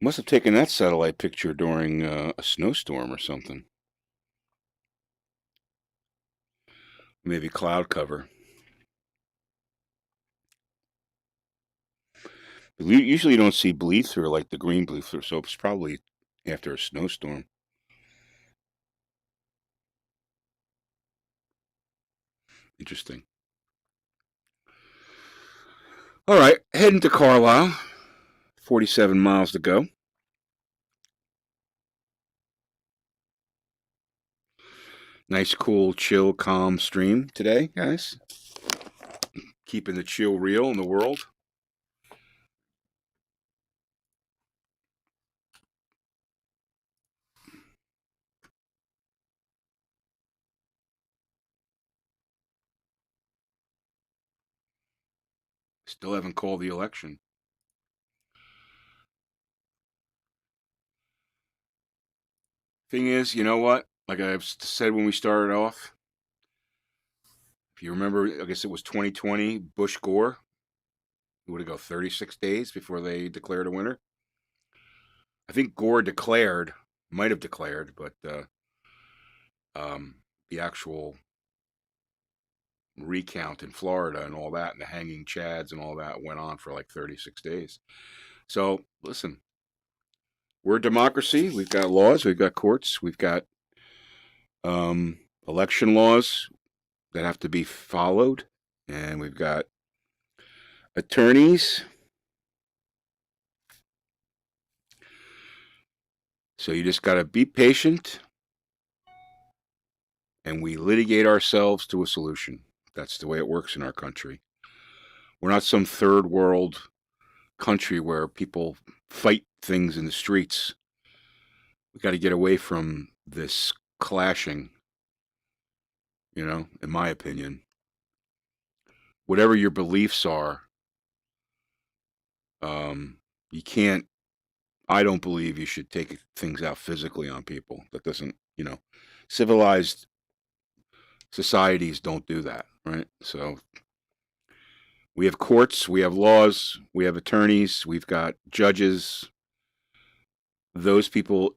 Must have taken that satellite picture during a snowstorm or something. Maybe cloud cover. Usually you don't see bleed through like the green bleed through, so it's probably after a snowstorm. Interesting. All right, heading to Carlisle. 47 miles to go. Nice, cool, chill, calm stream today, guys. Keeping the chill real in the world. Still haven't called the election. Thing is, you know what? Like I've said when we started off, if you remember, I guess it was 2020, Bush Gore. It would have go 36 days before they declared a winner. I think Gore might have declared, but the actual recount in Florida and all that, and the hanging chads and all that went on for like 36 days. So listen, we're a democracy. We've got laws. We've got courts. We've got election laws that have to be followed, and we've got attorneys. So you just got to be patient, and we litigate ourselves to a solution. That's the way it works in our country. We're not some third world country where people fight things in the streets. We got to get away from this clashing, in my opinion. Whatever your beliefs are, you can't, I don't believe you should take things out physically on people. That doesn't, civilized societies don't do that, right? So we have courts, we have laws, we have attorneys, we've got judges. Those people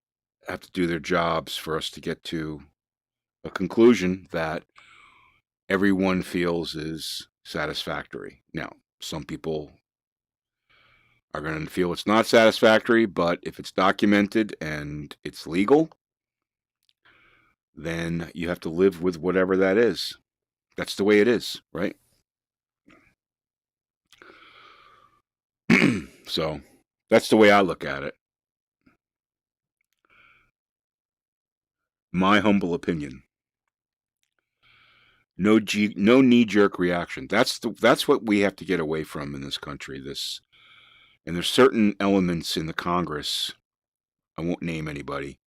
have to do their jobs for us to get to a conclusion that everyone feels is satisfactory. Now, some people are going to feel it's not satisfactory, but if it's documented and it's legal, then you have to live with whatever that is. That's the way it is, right? So that's the way I look at it. My humble opinion. No knee-jerk reaction. That's what we have to get away from in this country. And there's certain elements in the Congress. I won't name anybody.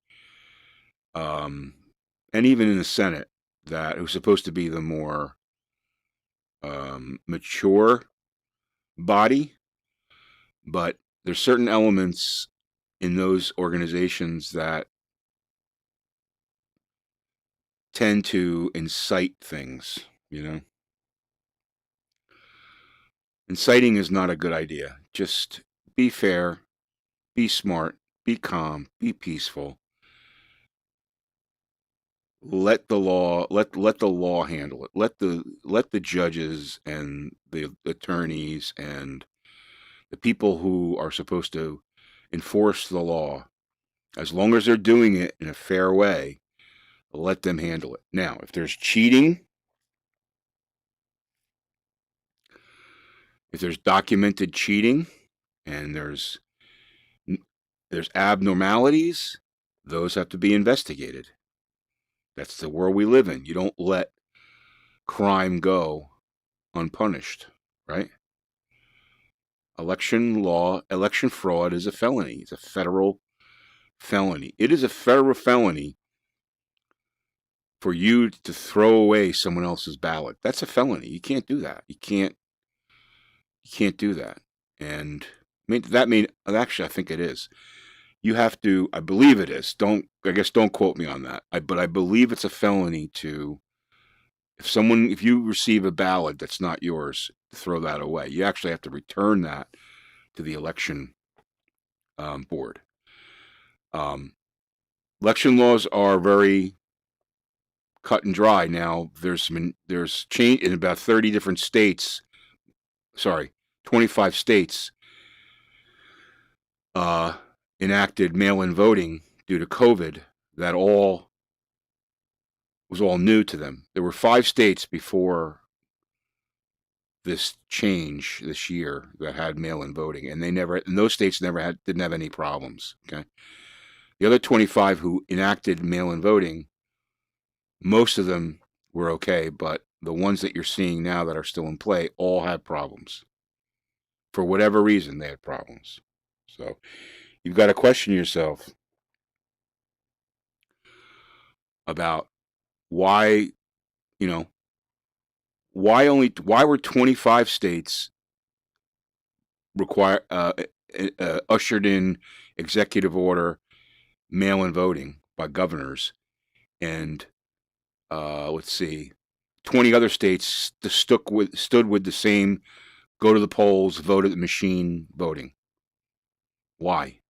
And even in the Senate that was supposed to be the more mature body, but there's certain elements in those organizations that tend to incite things, Inciting is not a good idea. Just be fair, be smart, be calm, be peaceful. Let the law let the law handle it. Let the judges and the attorneys and the people who are supposed to enforce the law, as long as they're doing it in a fair way, let them handle it. Now, if there's cheating, if there's documented cheating, and there's abnormalities, those have to be investigated. That's the world we live in. You don't let crime go unpunished, right? Election fraud is a felony. It's a federal felony. It is a federal felony for you to throw away someone else's ballot. That's a felony. You can't do that. You can't do that. And actually, I think it is. You have to, I believe it is. Don't quote me on that. But I believe it's a felony to, if you receive a ballot that's not yours, throw that away. You actually have to return that to the election board. Election laws are very cut and dry. Now, there's change in about 30 different states. 25 states enacted mail-in voting due to COVID. That was all new to them. There were 5 states before this change this year that had mail-in voting, and those states didn't have any problems. Okay, the other 25 who enacted mail-in voting, most of them were okay, but the ones that you're seeing now that are still in play all have problems. For whatever reason, they had problems. So you've got to question yourself about why were 25 states ushered in executive order mail-in voting by governors, and 20 other states stood with the same go to the polls, vote at the machine voting. Why?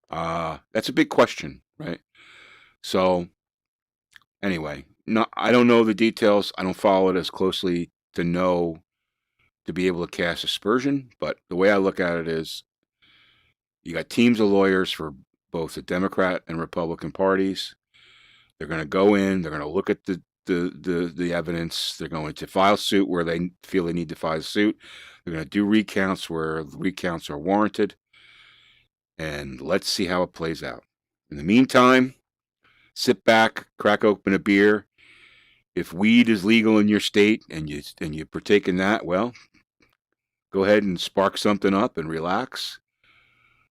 That's a big question, right? So anyway, I don't know the details. I don't follow it as closely to be able to cast aspersion. But the way I look at it is, you got teams of lawyers for both the Democrat and Republican parties. They're going to go in. They're going to look at the evidence. They're going to file suit where they feel they need to file suit. They're going to do recounts where recounts are warranted. And let's see how it plays out. In the meantime, sit back, crack open a beer. If weed is legal in your state and you partake in that, well, go ahead and spark something up and relax.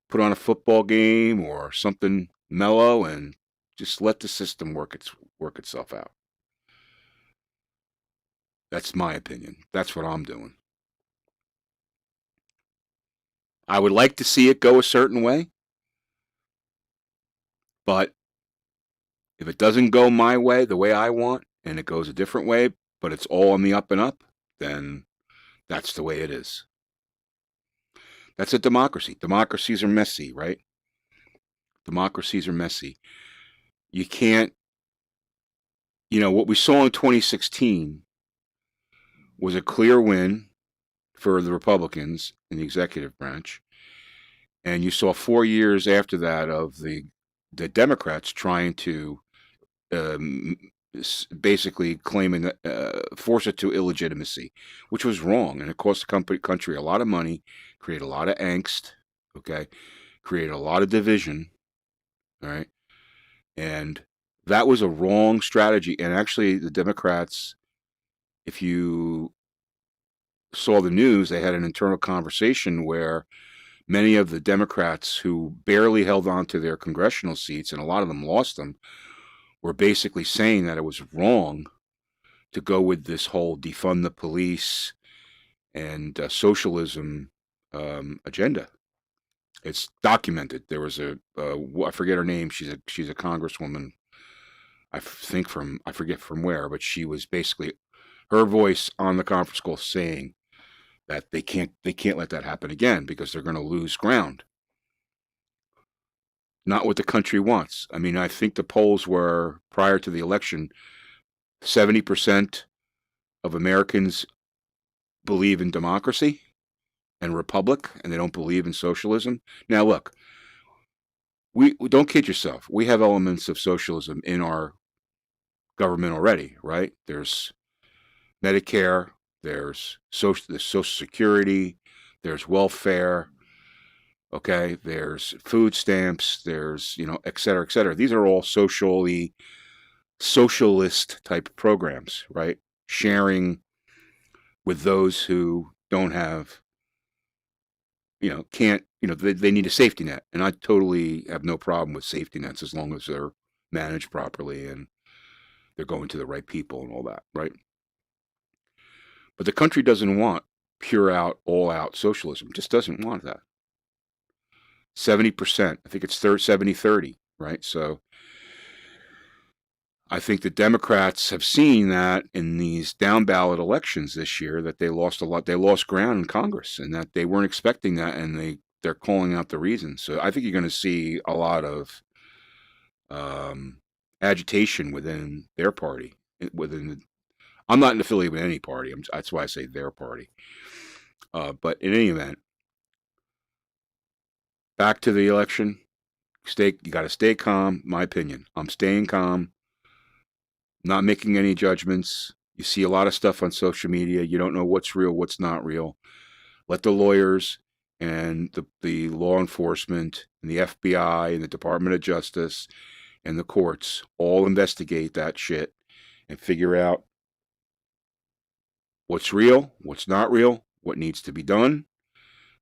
Put on a football game or something mellow and just let the system work itself out. That's my opinion. That's what I'm doing. I would like to see it go a certain way, but if it doesn't go my way, the way I want, and it goes a different way, but it's all on the up and up, then that's the way it is. That's a democracy. Democracies are messy, right? Democracies are messy. You can't, what we saw in 2016 was a clear win for the Republicans in the executive branch. And you saw 4 years after that of the Democrats trying to basically claiming force it to illegitimacy, which was wrong, and it cost the country a lot of money, created a lot of angst, okay, created a lot of division, all right, and that was a wrong strategy. And actually, the Democrats, if you saw the news, they had an internal conversation where many of the Democrats who barely held on to their congressional seats, and a lot of them lost them, were basically saying that it was wrong to go with this whole defund the police and socialism agenda. It's documented. There was I forget her name. She's a congresswoman. I forget from where, but she was basically her voice on the conference call saying that they can't let that happen again because they're going to lose ground. Not what the country wants. I mean, I think the polls were prior to the election, 70% of Americans believe in democracy and republic, and they don't believe in socialism. Now, look, we don't kid yourself. We have elements of socialism in our government already, right? There's Medicare, there's Social Security, there's welfare, okay, there's food stamps, there's, et cetera, et cetera. These are all socialist type programs, right? Sharing with those who don't have, can't, they need a safety net. And I totally have no problem with safety nets as long as they're managed properly and they're going to the right people and all that, right? But the country doesn't want pure out, all out socialism. It just doesn't want that. 70%, I think it's 70-30, right? So I think the Democrats have seen that in these down ballot elections this year that they lost a lot. They lost ground in Congress, and that they weren't expecting that, and they're calling out the reasons. So I think you're going to see a lot of agitation within their party. I'm not an affiliate with any party. That's why I say their party. But in any event, back to the election. You got to stay calm. My opinion. I'm staying calm. Not making any judgments. You see a lot of stuff on social media. You don't know what's real, what's not real. Let the lawyers and the law enforcement and the FBI and the Department of Justice and the courts all investigate that shit and figure out what's real, what's not real, what needs to be done,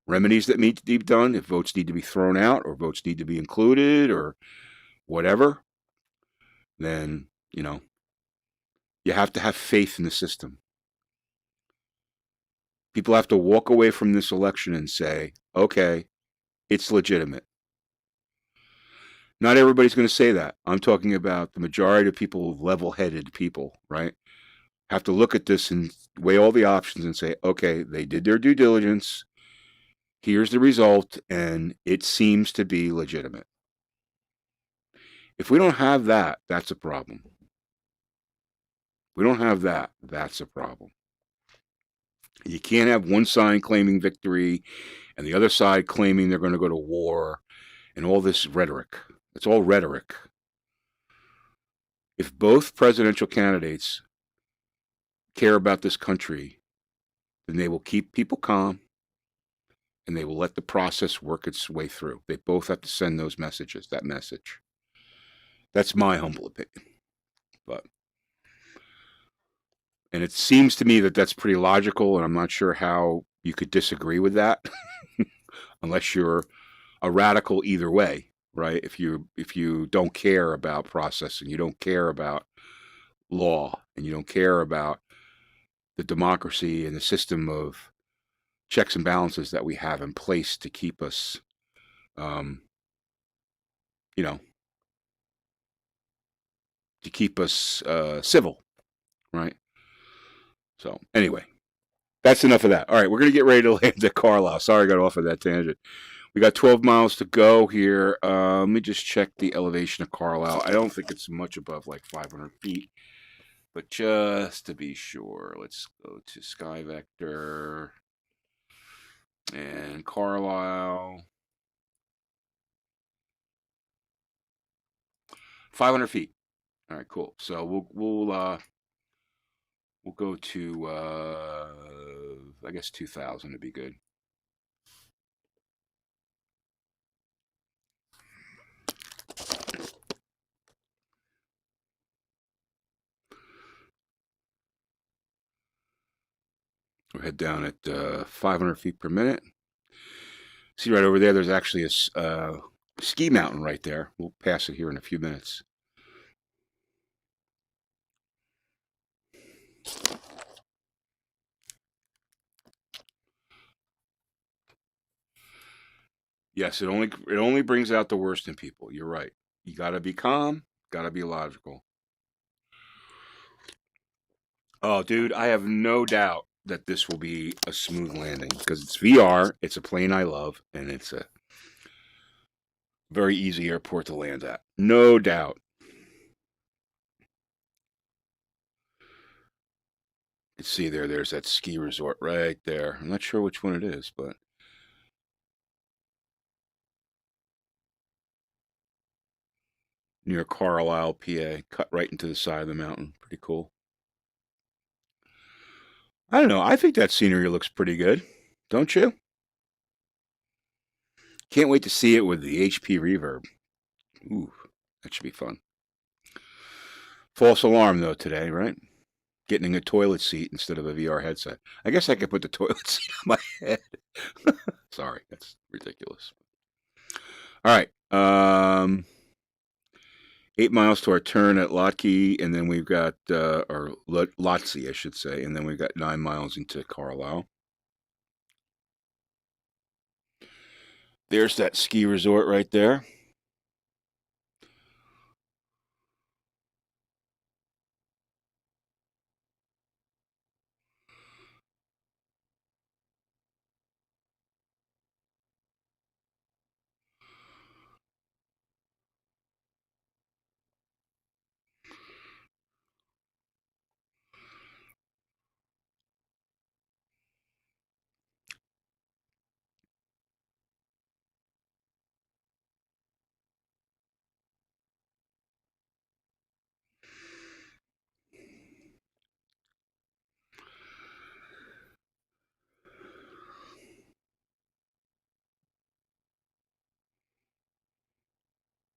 remedies that need to be done, if votes need to be thrown out or votes need to be included or whatever. Then, you have to have faith in the system. People have to walk away from this election and say, okay, it's legitimate. Not everybody's going to say that. I'm talking about the majority of people, level-headed people, right? Have to look at this and weigh all the options and say, okay, they did their due diligence. Here's the result, and it seems to be legitimate. If we don't have that, that's a problem. We don't have that, that's a problem. You can't have one side claiming victory and the other side claiming they're going to go to war and all this rhetoric. It's all rhetoric. If both presidential candidates care about this country, then they will keep people calm and they will let the process work its way through. They both have to send those messages, that message. That's my humble opinion. And it seems to me that that's pretty logical, and I'm not sure how you could disagree with that unless you're a radical either way, right? If you don't care about processing, you don't care about law, and you don't care about the democracy and the system of checks and balances that we have in place to keep us, you know, to keep us civil, right? So anyway, that's enough of that. All right, we're going to get ready to land at Carlisle. Sorry I got off of that tangent. We got 12 miles to go here. Let me just check the elevation of Carlisle. I don't think it's much above like 500 feet. But just to be sure, let's go to Sky Vector and Carlisle. 500 feet. All right, cool. So we'll go to I guess 2,000 would be good. We'll head down at 500 feet per minute. See right over there, there's actually a ski mountain right there. We'll pass it here in a few minutes. Yes, it only brings out the worst in people. You're right. You got to be calm, got to be logical. Oh, dude, I have no doubt that this will be a smooth landing because it's VR, it's a plane I love, and it's a very easy airport to land at. No doubt. You can see there's that ski resort right there. I'm not sure which one it is, but near Carlisle, PA, cut right into the side of the mountain. Pretty cool. I don't know. I think that scenery looks pretty good. Don't you? Can't wait to see it with the HP Reverb. Ooh, that should be fun. False alarm, though, today, right? Getting a toilet seat instead of a VR headset. I guess I could put the toilet seat on my head. Sorry, that's ridiculous. All right. 8 miles to our turn at Lotkey, and then we've got, or Lotsey, I should say, and then we've got 9 miles into Carlisle. There's that ski resort right there.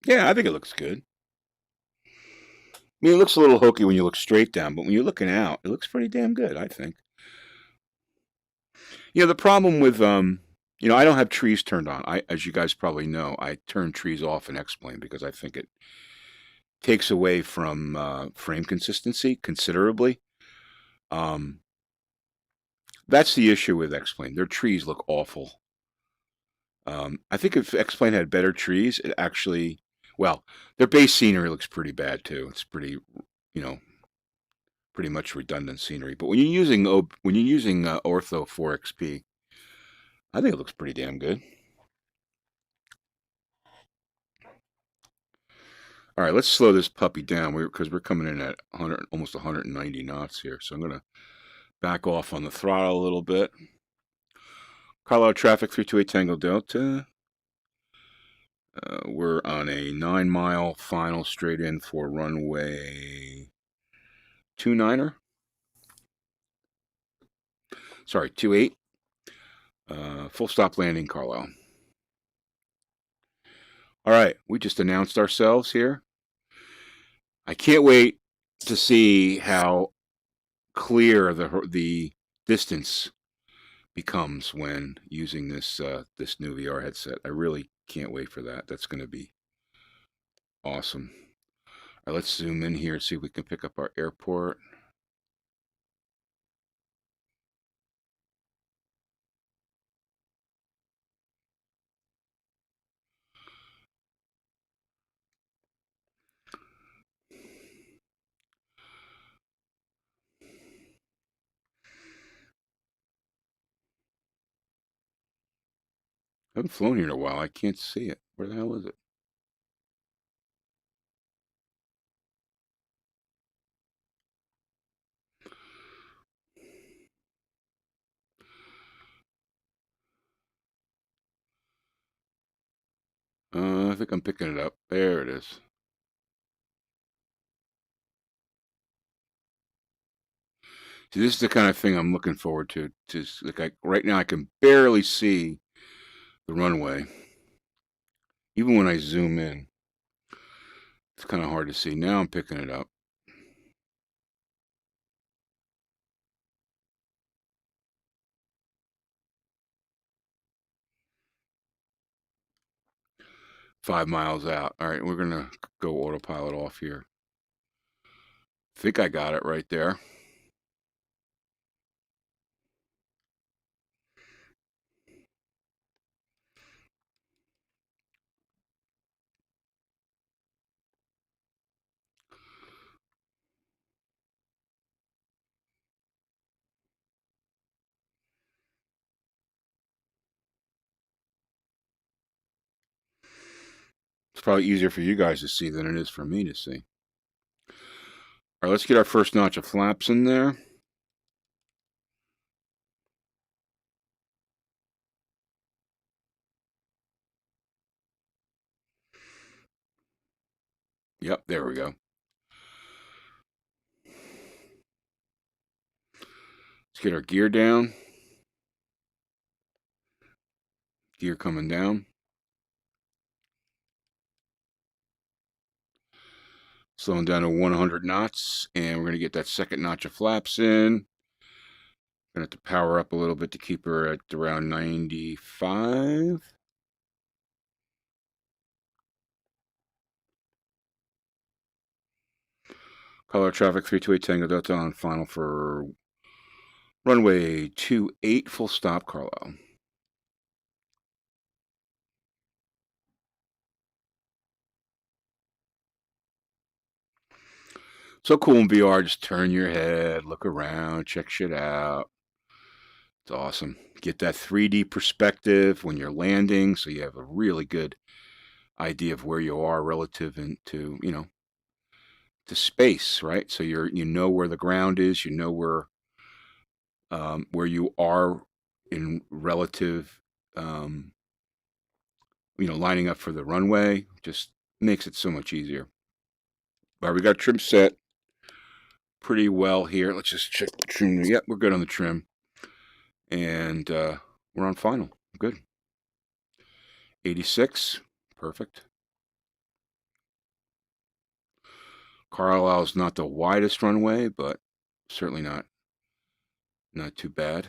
Yeah, I think it looks good. I mean, it looks a little hokey when you look straight down, but when you're looking out, it looks pretty damn good, I think. The problem with, I don't have trees turned on. As you guys probably know, I turn trees off in X-Plane because I think it takes away from frame consistency considerably. That's the issue with X-Plane. Their trees look awful. I think if X-Plane had better trees, it actually, well, their base scenery looks pretty bad too. It's pretty, pretty much redundant scenery. But when you're using Ortho 4XP, I think it looks pretty damn good. All right, let's slow this puppy down because we're coming in at 100, almost 190 knots here. So I'm going to back off on the throttle a little bit. Carlisle traffic 328 Tango Delta. We're on a 9-mile final straight in for runway 29er. Sorry, 28. Full stop landing, Carlisle. All right, we just announced ourselves here. I can't wait to see how clear the distance becomes when using this this new VR headset. I really can't wait for that. That's going to be awesome. All right, let's zoom in here and see if we can pick up our airport. I haven't flown here in a while. I can't see it. Where the hell is it? I think I'm picking it up. There it is. See, this is the kind of thing I'm looking forward to. Just like right now, I can barely see the runway. Even when I zoom in, it's kind of hard to see. Now I'm picking it up. Five miles out. All right, we're gonna go autopilot off here. Think I got it right there. It's probably easier for you guys to see than it is for me to see. All right, let's get our first notch of flaps in there. Yep, there we go. Let's get our gear down. Gear coming down. Slowing down to 100 knots, and we're going to get that second notch of flaps in. Gonna have to power up a little bit to keep her at around 95. Color traffic 328 Tango Delta on final for runway 28, full stop, Carlisle. So cool in VR, just turn your head, look around, check shit out. It's awesome. Get that 3D perspective when you're landing, so you have a really good idea of where you are relative to, to space, right? So you know where the ground is, you know where you are in relative, lining up for the runway. Just makes it so much easier. All right, we got trim set pretty well here. Let's just check the trim. Yep, we're good on the trim. And we're on final. Good. 86. Perfect. Carlisle's not the widest runway, but certainly not too bad.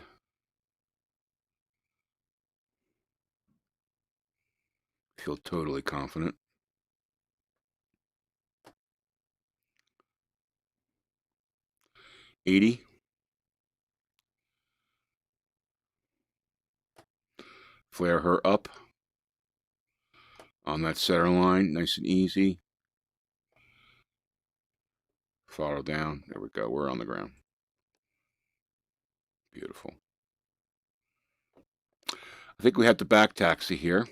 Feel totally confident. 80. Flare her up on that center line, nice and easy. Throttle down. There we go. We're on the ground. Beautiful. I think we have the back taxi here.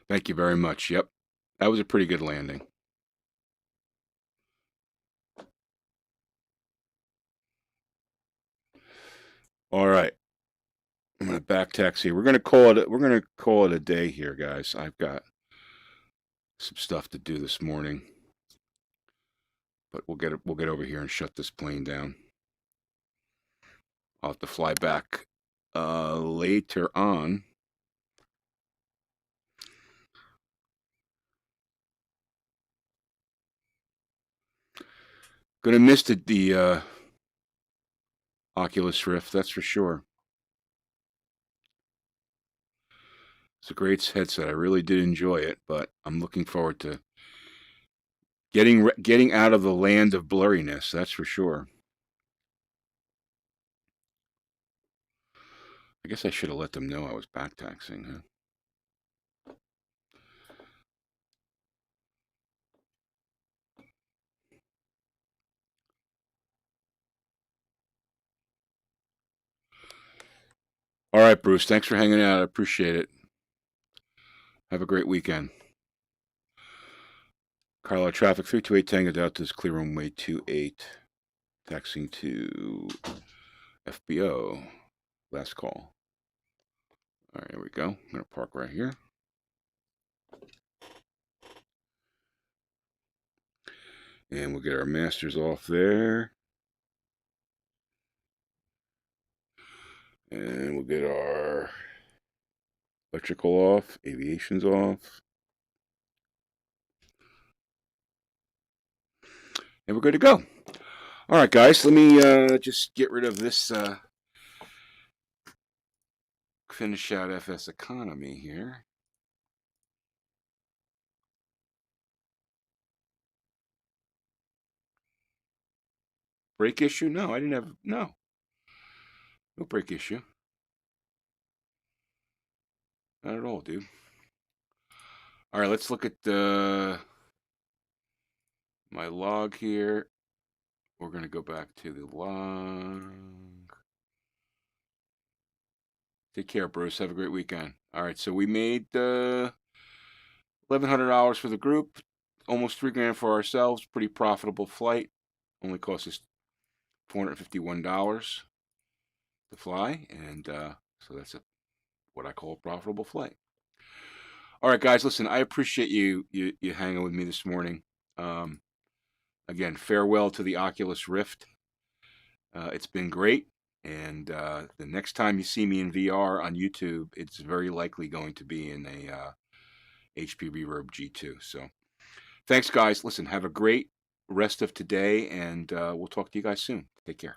Thank you very much. Yep. That was a pretty good landing. All right. I'm gonna back taxi. We're gonna call it a day here, guys. I've got some stuff to do this morning. But we'll get over here and shut this plane down. I'll have to fly back later on. Gonna miss the Oculus Rift, that's for sure. It's a great headset. I really did enjoy it, but I'm looking forward to getting out of the land of blurriness. That's for sure. I guess I should have let them know I was back taxing, huh? All right, Bruce. Thanks for hanging out. I appreciate it. Have a great weekend. Carlisle traffic 328 Tango Delta is clear runway 28. Taxiing to FBO. Last call. All right, here we go. I'm going to park right here. And we'll get our masters off there. And we'll get our electrical off. Aviation's off. And we're good to go. All right, guys. Let me just get rid of this. Finish out FS economy here. Brake issue? No, I didn't have. No brake issue. Not at all, dude. All right, let's look at my log here. We're going to go back to the log. Take care, Bruce. Have a great weekend. All right, so we made $1,100 for the group, almost $3,000 for ourselves. Pretty profitable flight. Only cost us $451 to fly, and so that's what I call a profitable flight. All right, guys, listen, I appreciate you hanging with me this morning. Again, farewell to the Oculus Rift. It's been great, and the next time you see me in VR on YouTube, it's very likely going to be in a HP Reverb G2. So thanks, guys. Listen, have a great rest of today, and we'll talk to you guys soon. Take care.